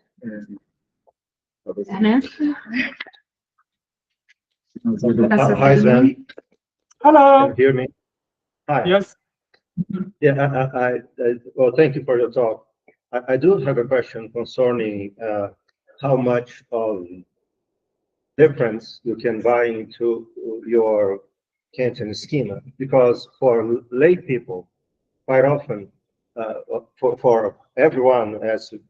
Hi, Sven. Hello. Can you hear me? Hi. Yes. Yeah, well, thank you for your talk. I do have a question concerning how much of difference you can buy into your Kantian schema, because for lay people, quite often, for everyone, as you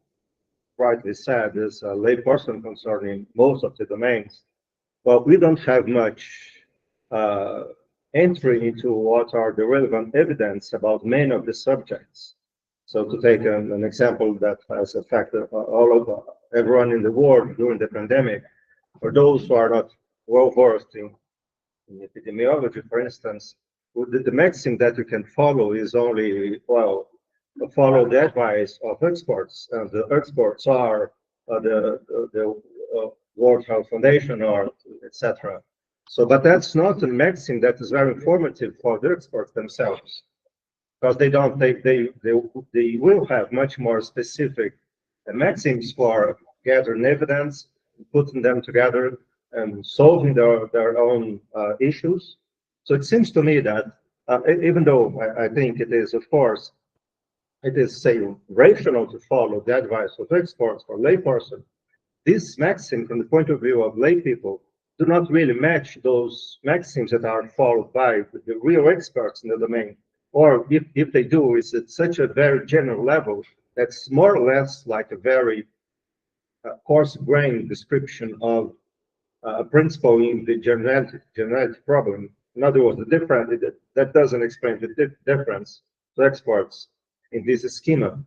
rightly said, is a lay person concerning most of the domains. Well, we don't have much entry into what are the relevant evidence about many of the subjects. So to take an example that has affected all of everyone in the world during the pandemic, for those who are not well versed in epidemiology, for instance, the maxim that you can follow is only, well, follow the advice of experts, and the experts are the World Health Foundation or etc. So, but that's not a maxim that is very informative for the experts themselves, because they will have much more specific maxims for gathering evidence, putting them together, and solving their own issues. So it seems to me that even though I think it is, of course, it is, say, rational to follow the advice of experts for layperson, this maxim, from the point of view of lay people, do not really match those maxims that are followed by the real experts in the domain. Or if they do, it's at such a very general level that's more or less like a very coarse-grained description of a principle in the generality problem. In other words, the difference that doesn't explain the difference to experts in this schema.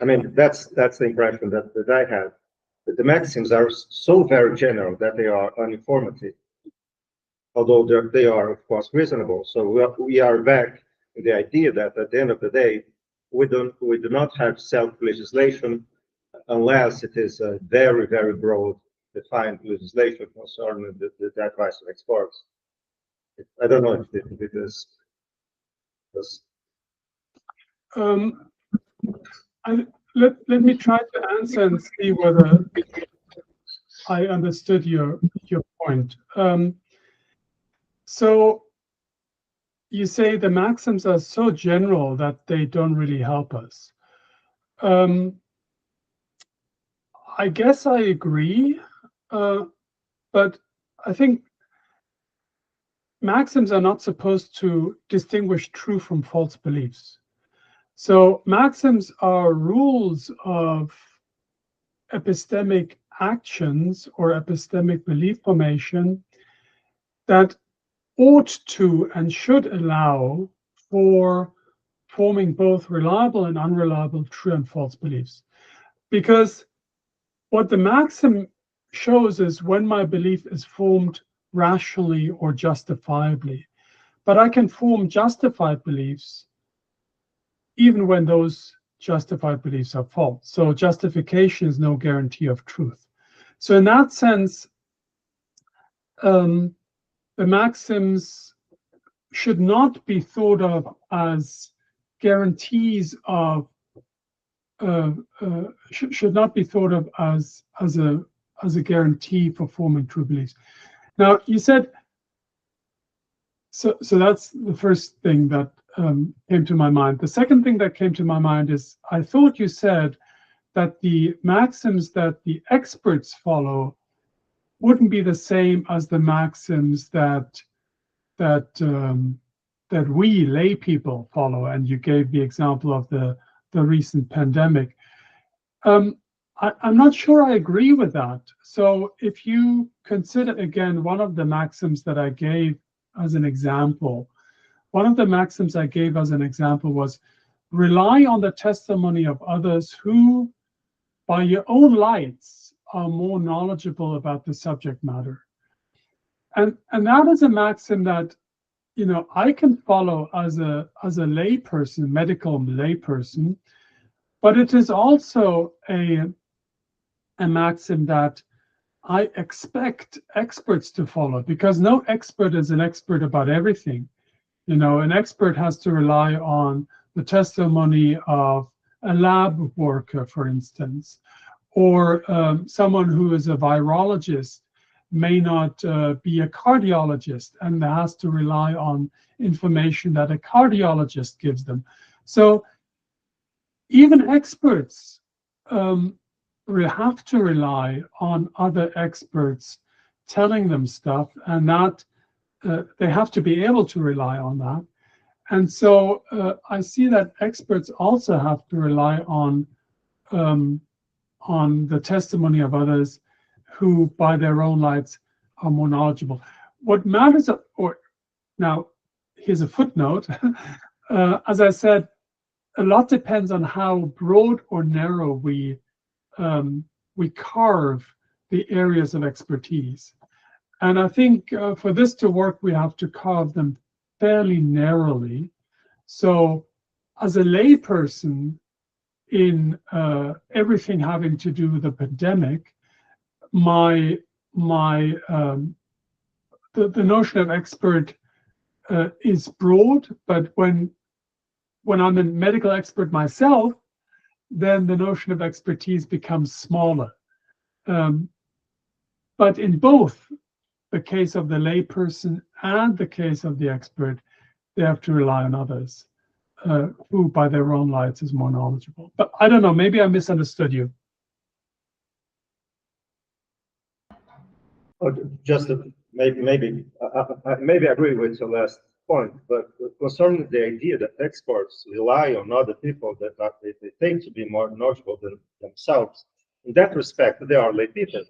I mean, that's the impression that I had. That the maxims are so very general that they are uninformative, although they are of course reasonable. So we are back in the idea that at the end of the day, we do not have self-legislation unless it is a very, very broad defined legislation concerning the advice of experts. I don't know if it is. Let me try to answer and see whether I understood your point. So you say the maxims are so general that they don't really help us. I guess I agree, but I think maxims are not supposed to distinguish true from false beliefs. So maxims are rules of epistemic actions or epistemic belief formation that ought to and should allow for forming both reliable and unreliable true and false beliefs. Because what the maxim shows is when my belief is formed rationally or justifiably. But I can form justified beliefs even when those justified beliefs are false. So justification is no guarantee of truth. So in that sense, the maxims should not be thought of as guarantees of should not be thought of as a guarantee for forming true beliefs. Now you said so that's the first thing that came to my mind. The second thing that came to my mind is I thought you said that the maxims that the experts follow wouldn't be the same as the maxims that we lay people follow, and you gave the example of the recent pandemic. I'm not sure I agree with that. So if you consider again one of the maxims that I gave as an example, one of the maxims I gave as an example was rely on the testimony of others who, by your own lights, are more knowledgeable about the subject matter. And that is a maxim that, you know, I can follow as a layperson, medical layperson, but it is also a maxim that I expect experts to follow, because no expert is an expert about everything. You know, an expert has to rely on the testimony of a lab worker, for instance, or someone who is a virologist may not be a cardiologist and has to rely on information that a cardiologist gives them. So even experts have to rely on other experts telling them stuff, and that they have to be able to rely on that. And so I see that experts also have to rely on the testimony of others who, by their own lights, are more knowledgeable. What matters, now, here's a footnote. As I said, a lot depends on how broad or narrow we carve the areas of expertise. And I think for this to work, we have to carve them fairly narrowly. So as a layperson in everything having to do with the pandemic, the notion of expert is broad, but when I'm a medical expert myself, then the notion of expertise becomes smaller. But in both the case of the layperson and the case of the expert, they have to rely on others who, by their own lights, is more knowledgeable. But I don't know, maybe I misunderstood you. Just maybe I agree with the last point, but concerning the idea that experts rely on other people that they think to be more knowledgeable than themselves, in that respect, they are lay people.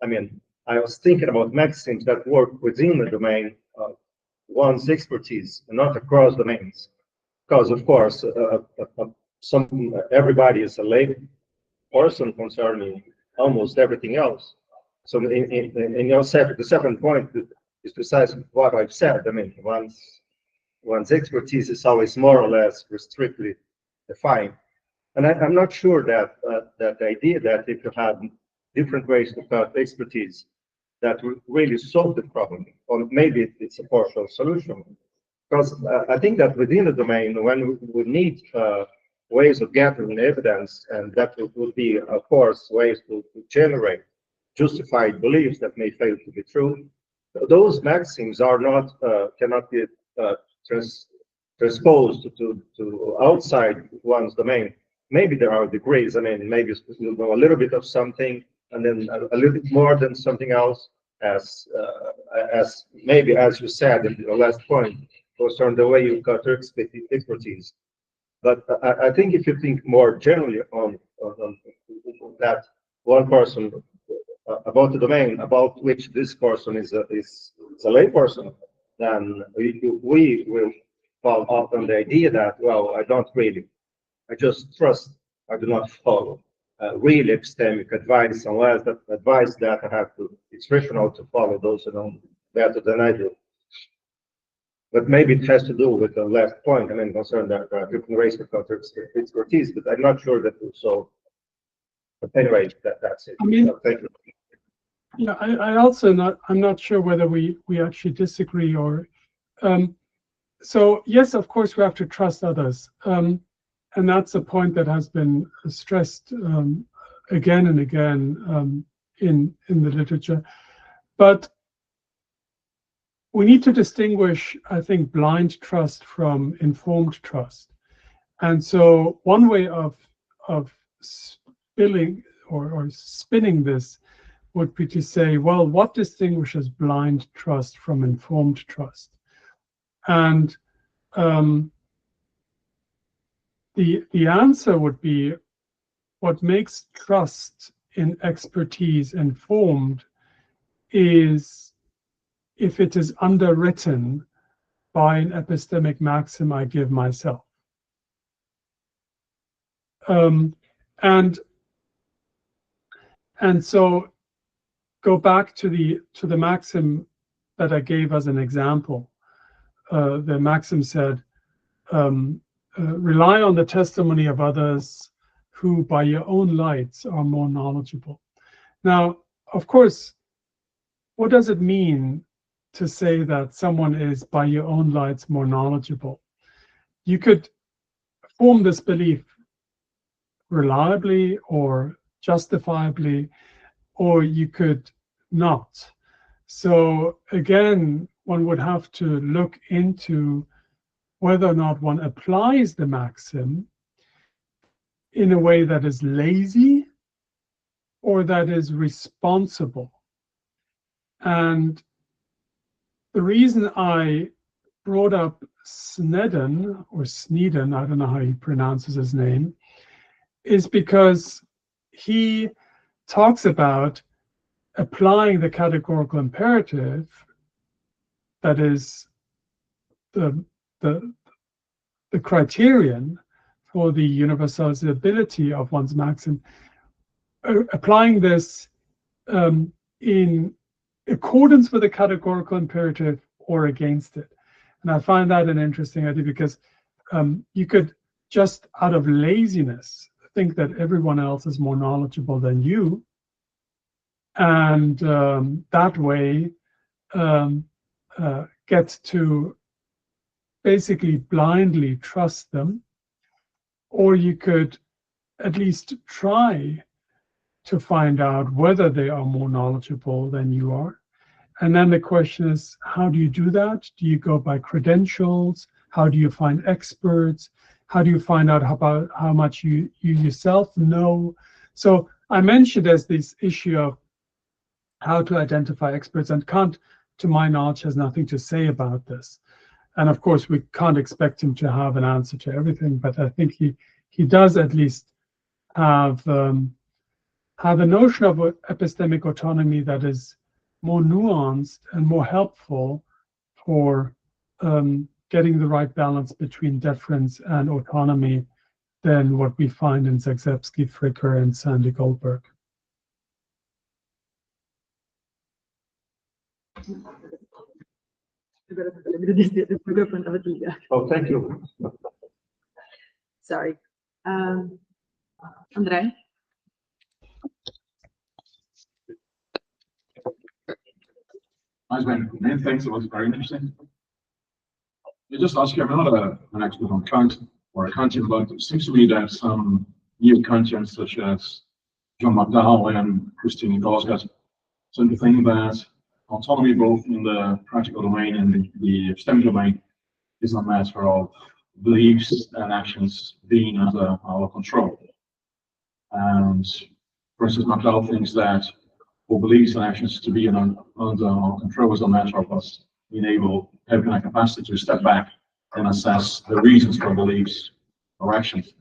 I mean, I was thinking about maxims that work within the domain of one's expertise and not across domains. Because, of course, everybody is a lay person concerning almost everything else. So, in your the second point is precisely what I've said. I mean, one's expertise is always more or less strictly defined. And I'm not sure that that the idea that if you have different ways to cut expertise, that will really solve the problem, or maybe it's a partial solution. Because I think that within the domain, when we need ways of gathering evidence, and that would be, of course, ways to generate justified beliefs that may fail to be true, those maxims are not cannot be transposed to outside one's domain. Maybe there are degrees. I mean, maybe you know a little bit of something, and then a little bit more than something else, as maybe, as you said in the last point, concern the way you cut your expertise. But I think if you think more generally on that one person, about the domain about which this person is a lay person, then we will fall off on the idea that, well, I just trust, I do not follow real epistemic advice, unless that advice that I have to, it's rational to follow those who know better than I do. But maybe it has to do with the last point, I mean, concern that different ways to cut expertise, but I'm not sure that so. But anyway, that's it. I mean, so, thank you. Yeah, I'm not sure whether we actually disagree or, so yes, of course we have to trust others. And that's a point that has been stressed again and again in the literature. But we need to distinguish, I think, blind trust from informed trust. And so one way of spilling or spinning this would be to say, well, what distinguishes blind trust from informed trust? And the answer would be, what makes trust in expertise informed is if it is underwritten by an epistemic maxim I give myself. And so go back to the maxim that I gave as an example. The maxim said, rely on the testimony of others who by your own lights are more knowledgeable. Now, of course, what does it mean to say that someone is by your own lights more knowledgeable? You could form this belief reliably or justifiably, or you could not. So again, one would have to look into whether or not one applies the maxim in a way that is lazy or that is responsible. And the reason I brought up Snedden, or Sneeden, I don't know how he pronounces his name, is because he talks about applying the categorical imperative, that is the criterion for the universalizability of one's maxim, applying this in accordance with the categorical imperative or against it. And I find that an interesting idea, because you could just out of laziness think that everyone else is more knowledgeable than you, and that way get to basically blindly trust them. Or you could at least try to find out whether they are more knowledgeable than you are. And then the question is, how do you do that? Do you go by credentials? How do you find experts? How do you find out about how much you yourself know? So I mentioned there's this issue of how to identify experts, and Kant, to my knowledge, has nothing to say about this. And of course, we can't expect him to have an answer to everything, but I think he does at least have a notion of epistemic autonomy that is more nuanced and more helpful for getting the right balance between deference and autonomy than what we find in Zagzebski, Fricker, and Sandy Goldberg. Oh, thank you. Sorry. André? Hi, Sven. Many thanks. It was very interesting. I just ask you, I'm not an expert on Kant or a Kantian, but it seems to me that some new Kantians, such as John McDowell and Christine Gosgat, seem to think that autonomy, both in the practical domain and the epistemic domain, is a matter of beliefs and actions being under our control. And for instance, McDowell thinks that for beliefs and actions to be under our control is a matter of us being able, having a capacity to step back and assess the reasons for beliefs or actions.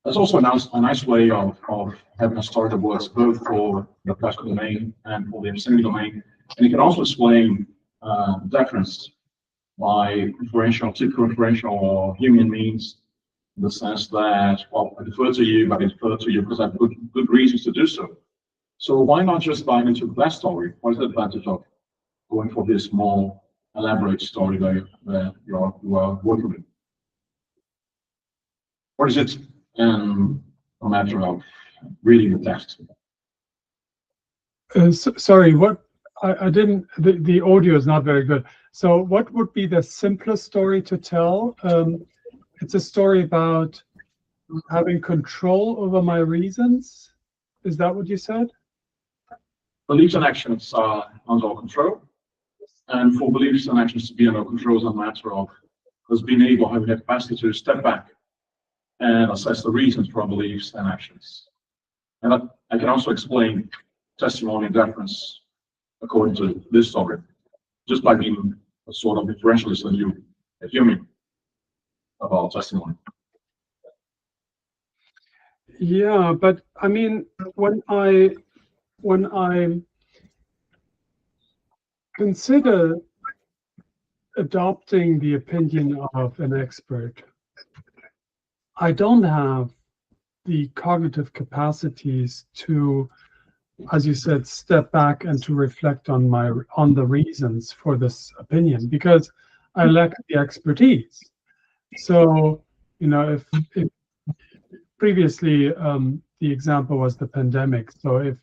That's also a nice way of having a story that works both for the practical domain and for the epistemic domain. And it can also explain deference by typical inferential or human means, in the sense that, well, I defer to you, but I defer to you because I have good reasons to do so. So why not just dive into that story? What is the advantage of going for this more elaborate story that you are working with? Or is it a matter of reading the text? Sorry, what I didn't. The audio is not very good. So, what would be the simplest story to tell? It's a story about having control over my reasons. Is that what you said? Beliefs and actions are under our control, and for beliefs and actions to be under control is a matter of us being able, having the capacity to step back and assess the reasons for our beliefs and actions. And I can also explain testimony and deference according to this story, just by being a sort of differentialist and you, a human, about testimony. Yeah, but I mean, when I consider adopting the opinion of an expert, I don't have the cognitive capacities to, as you said, step back and to reflect on the reasons for this opinion, because I lack the expertise. So, you know, if previously the example was the pandemic. So if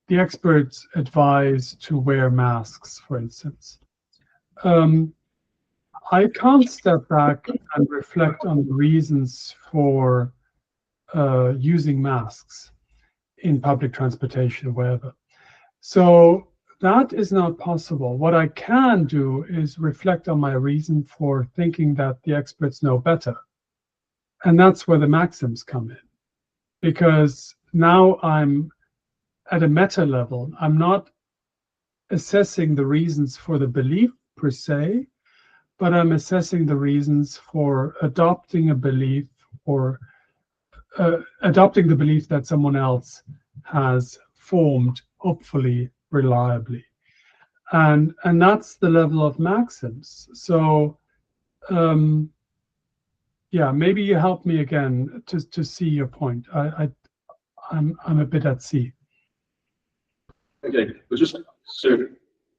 the experts advise to wear masks, for instance, I can't step back and reflect on the reasons for using masks in public transportation or wherever. So that is not possible. What I can do is reflect on my reason for thinking that the experts know better. And that's where the maxims come in. Because now I'm at a meta level. I'm not assessing the reasons for the belief per se, but I'm assessing the reasons for adopting a belief or adopting the belief that someone else has formed, hopefully reliably. And that's the level of maxims. So yeah, maybe you help me again to see your point. I'm a bit at sea. Okay, but just so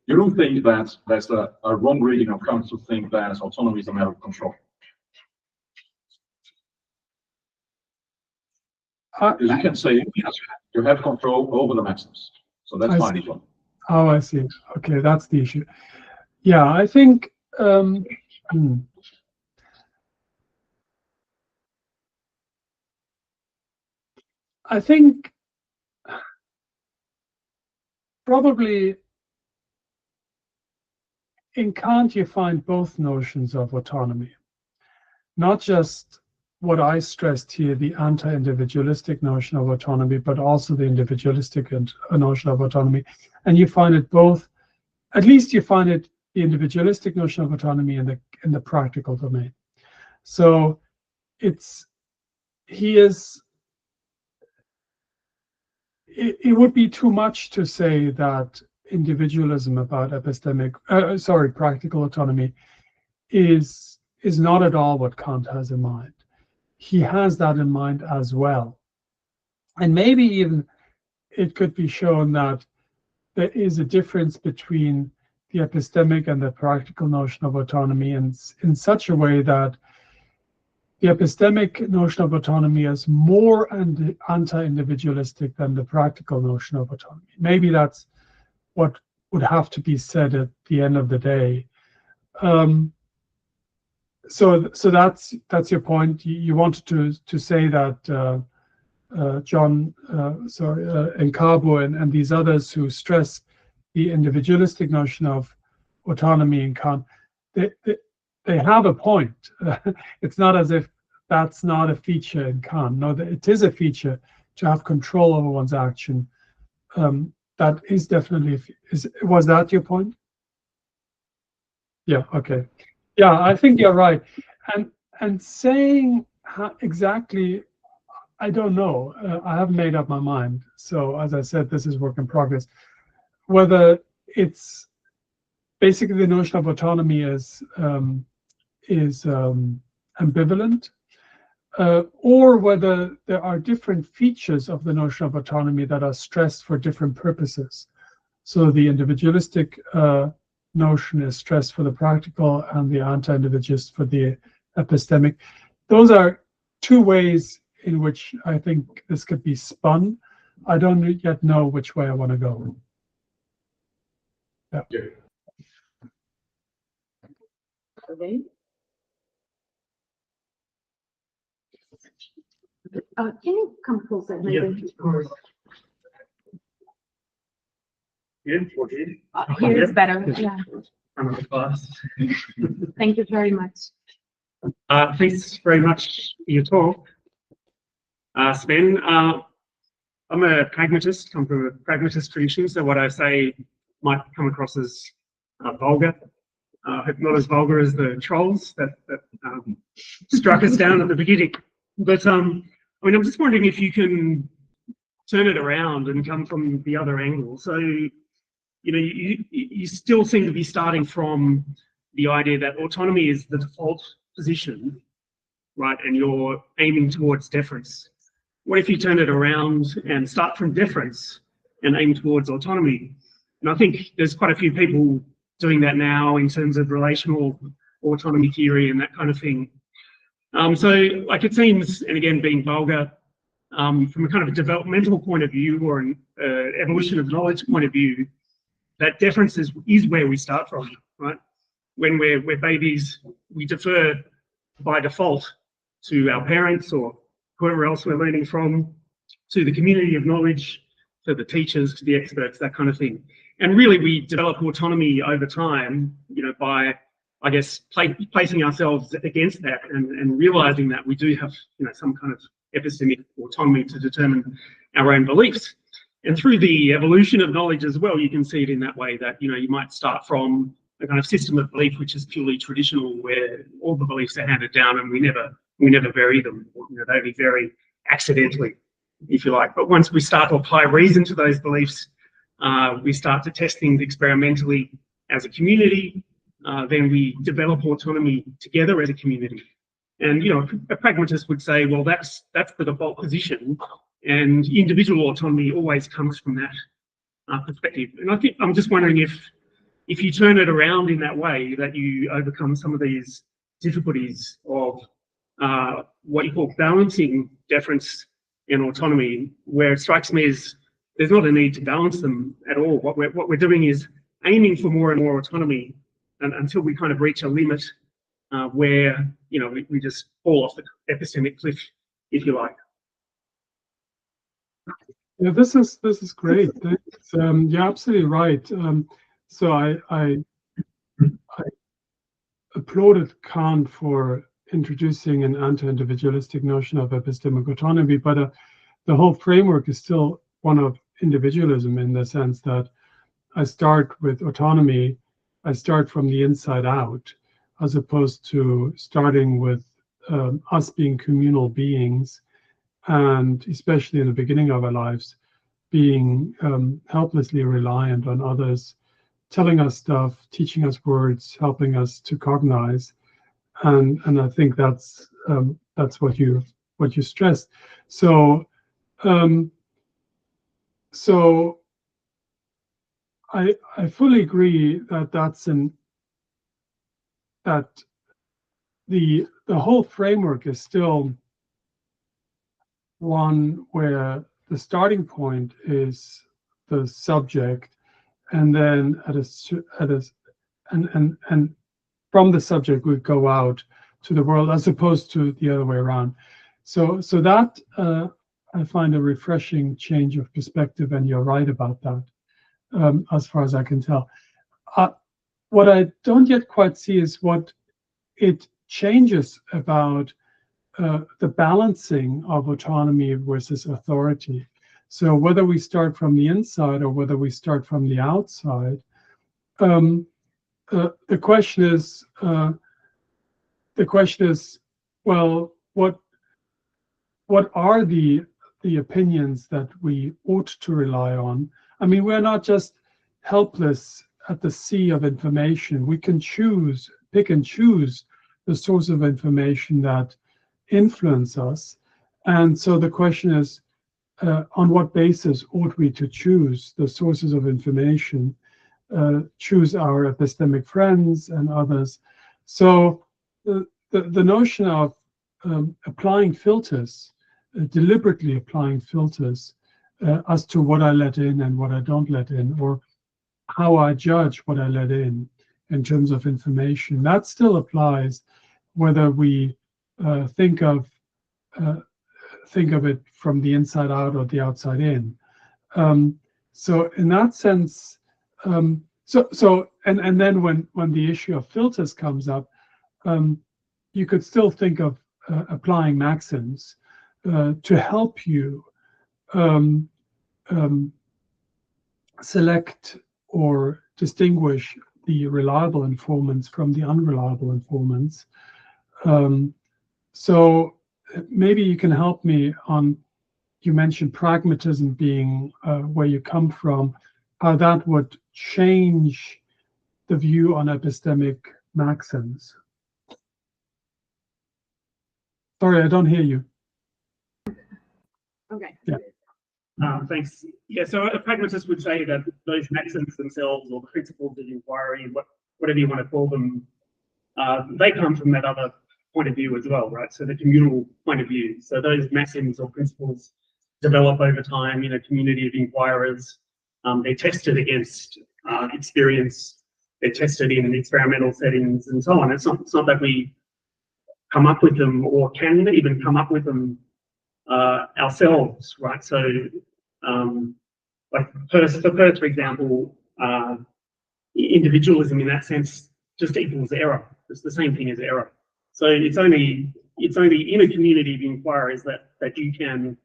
you don't think that that's a wrong reading of Kant to think that autonomy is a matter of control? You can say yes, you have control over the maxims, so that's fine as well. Oh, I see. Okay, that's the issue. Yeah, I think probably in Kant you find both notions of autonomy, not just what I stressed here, the anti-individualistic notion of autonomy, but also the individualistic notion of autonomy. And you find it both, at least you find it the individualistic notion of autonomy in the practical domain. So he is it would be too much to say that individualism about practical autonomy is not at all what Kant has in mind. He has that in mind as well. And maybe even it could be shown that there is a difference between the epistemic and the practical notion of autonomy in such a way that the epistemic notion of autonomy is more anti-individualistic than the practical notion of autonomy. Maybe that's what would have to be said at the end of the day. So that's your point. You wanted to say that John, and Cabo and these others who stress the individualistic notion of autonomy in Kant, they have a point. It's not as if that's not a feature in Kant. No, it is a feature to have control over one's action. That is definitely, was that your point? Yeah, okay. Yeah, I think you're right. And saying how exactly, I don't know. I haven't made up my mind. So as I said, this is work in progress. Whether it's basically the notion of autonomy is ambivalent, or whether there are different features of the notion of autonomy that are stressed for different purposes. So the individualistic notion is stressed for the practical and the anti-individualist for the epistemic. Those are two ways in which I think this could be spun. I don't yet know which way I want to go. Yeah. Okay. Can you come closer? Maybe? Here Here is better. Yeah. front of the class. Thank you very much. Thanks very much for your talk, Sven. I'm a pragmatist, come from a pragmatist tradition, so what I say might come across as vulgar. I hope not as vulgar as the trolls that struck us down at the beginning. But I mean, I'm just wondering if you can turn it around and come from the other angle. So, you know, you still seem to be starting from the idea that autonomy is the default position, right? And you're aiming towards deference. What if you turn it around and start from deference and aim towards autonomy? And I think there's quite a few people doing that now in terms of relational autonomy theory and that kind of thing. So like it seems, and again, being vulgar, from a kind of a developmental point of view or an evolution of knowledge point of view, that deference is where we start from, right? When we're babies, we defer by default to our parents or whoever else we're learning from, to the community of knowledge, to the teachers, to the experts, that kind of thing. And really, we develop autonomy over time, you know, by, I guess, placing ourselves against that and realizing that we do have, you know, some kind of epistemic autonomy to determine our own beliefs. And through the evolution of knowledge as well, you can see it in that way that, you know, you might start from a kind of system of belief which is purely traditional, where all the beliefs are handed down and we never vary them. You know, they only vary accidentally, if you like. But once we start to apply reason to those beliefs, we start to test things experimentally as a community. Then we develop autonomy together as a community. And, you know, a pragmatist would say, well, that's the default position, and individual autonomy always comes from that perspective. And I think I'm just wondering if you turn it around in that way, that you overcome some of these difficulties of what you call balancing deference and autonomy, where it strikes me as there's not a need to balance them at all. What we're doing is aiming for more and more autonomy until we kind of reach a limit where, you know, we just fall off the epistemic cliff, if you like. Yeah, this is great. You're absolutely right. So I applauded Kant for introducing an anti-individualistic notion of epistemic autonomy, but the whole framework is still one of individualism, in the sense that I start with autonomy, I start from the inside out, as opposed to starting with us being communal beings, and especially in the beginning of our lives, being helplessly reliant on others telling us stuff, teaching us words, helping us to cognize, and I think that's what you stressed. So so I fully agree that that the whole framework is still one where the starting point is the subject, and then and from the subject we go out to the world, as opposed to the other way around. So that I find a refreshing change of perspective, and you're right about that, as far as I can tell. What I don't yet quite see is what it changes about the balancing of autonomy versus authority. So whether we start from the inside or whether we start from the outside, the question is, well, what are the opinions that we ought to rely on? I mean, we're not just helpless at the sea of information. We can pick and choose the source of information that influence us. And so the question is, on what basis ought we to choose the sources of information, choose our epistemic friends and others? So the notion of applying filters, deliberately applying filters as to what I let in and what I don't let in, or how I judge what I let in terms of information, that still applies whether we think of it from the inside out or the outside in. So in that sense, and then when the issue of filters comes up, you could still think of applying maxims to help you select or distinguish the reliable informants from the unreliable informants. So maybe you can help me on, you mentioned pragmatism being where you come from, how that would change the view on epistemic maxims. Sorry, I don't hear you. Okay. Yeah. Thanks. Yeah, so a pragmatist would say that those maxims themselves, or the principles of inquiry, whatever you want to call them, they come from that other point of view as well, right? So the communal point of view. So those maxims or principles develop over time in a community of inquirers. They're tested against experience. They're tested in experimental settings and so on. It's not that we come up with them or can even come up with them ourselves, right? So, like for example, individualism in that sense just equals error. It's the same thing as error. So it's only in a community of inquirers that you can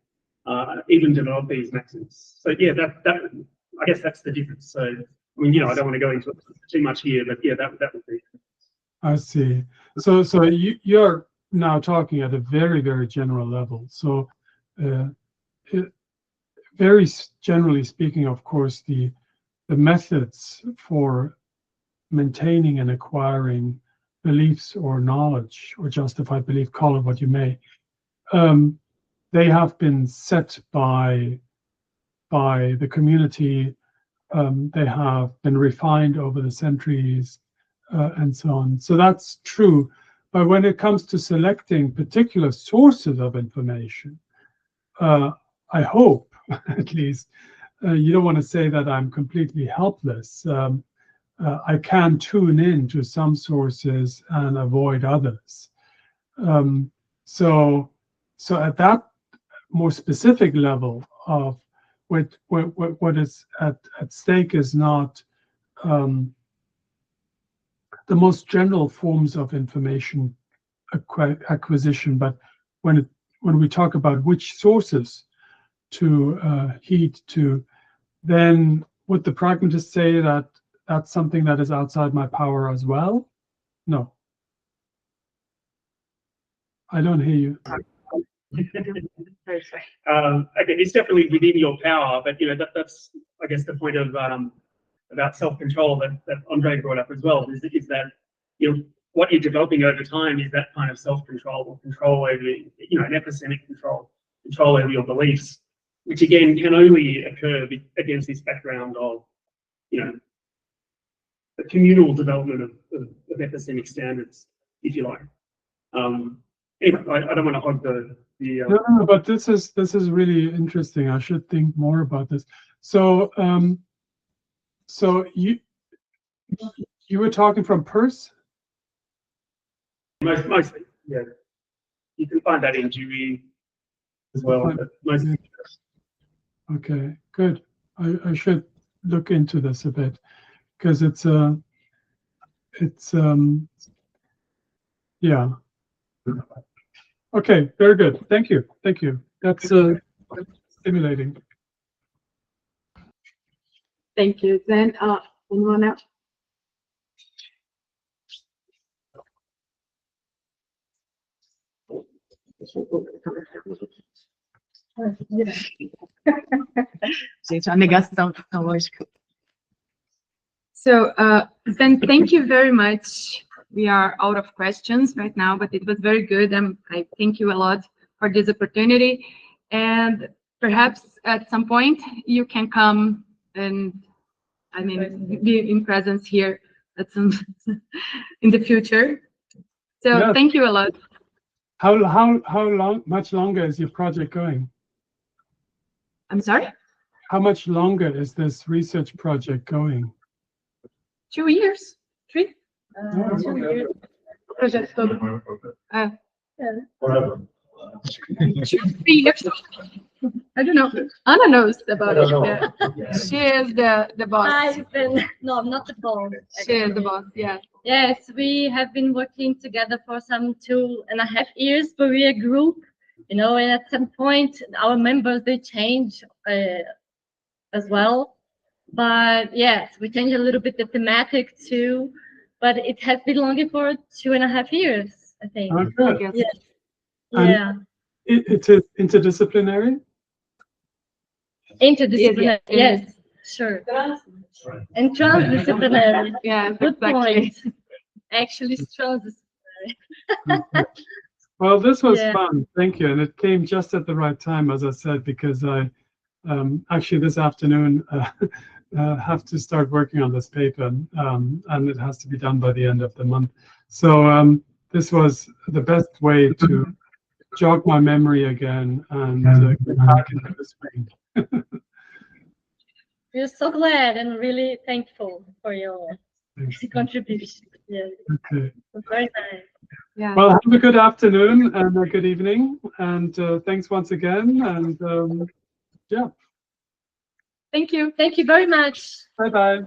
even develop these maxims. So yeah, that I guess that's the difference. So I mean, I don't want to go into it too much here, but yeah, that would be. I see. So you're now talking at a very, very general level. So very generally speaking, of course, the methods for maintaining and acquiring beliefs or knowledge or justified belief, call it what you may, they have been set by the community. They have been refined over the centuries and so on. So that's true. But when it comes to selecting particular sources of information, I hope, at least, you don't want to say that I'm completely helpless. I can tune in to some sources and avoid others. So at that more specific level of what is at stake is not the most general forms of information acquisition, but when we talk about which sources to heed to, then would the pragmatist say that that's something that is outside my power as well? No. I don't hear you. Again, it's definitely within your power, but that's I guess the point of about self-control that Andre brought up as well, is that what you're developing over time is that kind of self-control or control over an epistemic control over your beliefs, which again can only occur against this background of the communal development of epistemic standards, if you like. Anyway, I don't want to hog the No, but this is really interesting. I should think more about this. So so you were talking from Perth? Mostly, yeah. You can find that in Dewey as well, but mostly. Okay, good. I should look into this a bit, because yeah. Okay, very good. Thank you. Thank you. That's stimulating. Thank you. Then anyone else? Gente, a negação tecnológica. So, Sven, thank you very much. We are out of questions right now, but it was very good. I thank you a lot for this opportunity. And perhaps at some point you can come and, be in presence here at some in the future. So Yes. Thank you a lot. How much longer is your project going? I'm sorry? How much longer is this research project going? 2 years? 3? Oh, 2 years. Projeto todo. Forever. 3 years. I don't know. Anna knows about it. Yeah. She is the boss. I've been, no, I'm not the boss. She is the boss, yeah. Yes, we have been working together for some 2.5 years, but we're a group, and at some point our members, they change as well. But yes, we changed a little bit the thematic too, but it has been longer for 2.5 years, I think. Okay. Yes. And Yeah. It is interdisciplinary? Interdisciplinary, yes, sure. And transdisciplinary. Yeah, Good exactly. point. Actually, it's transdisciplinary. Well, this was Yeah. fun. Thank you. And it came just at the right time, as I said, because I actually this afternoon have to start working on this paper, and it has to be done by the end of the month. So this was the best way to jog my memory again and get back into the swing. We're so glad and really thankful for your contribution. Yeah, Okay. very nice. Yeah. Well, have a good afternoon and a good evening, and thanks once again. And yeah, Thank you. Thank you very much. bye-bye.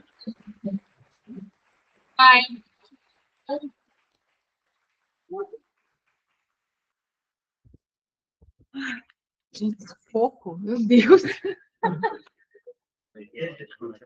Bye. Gente, foco, meu Deus. Yeah, it's good.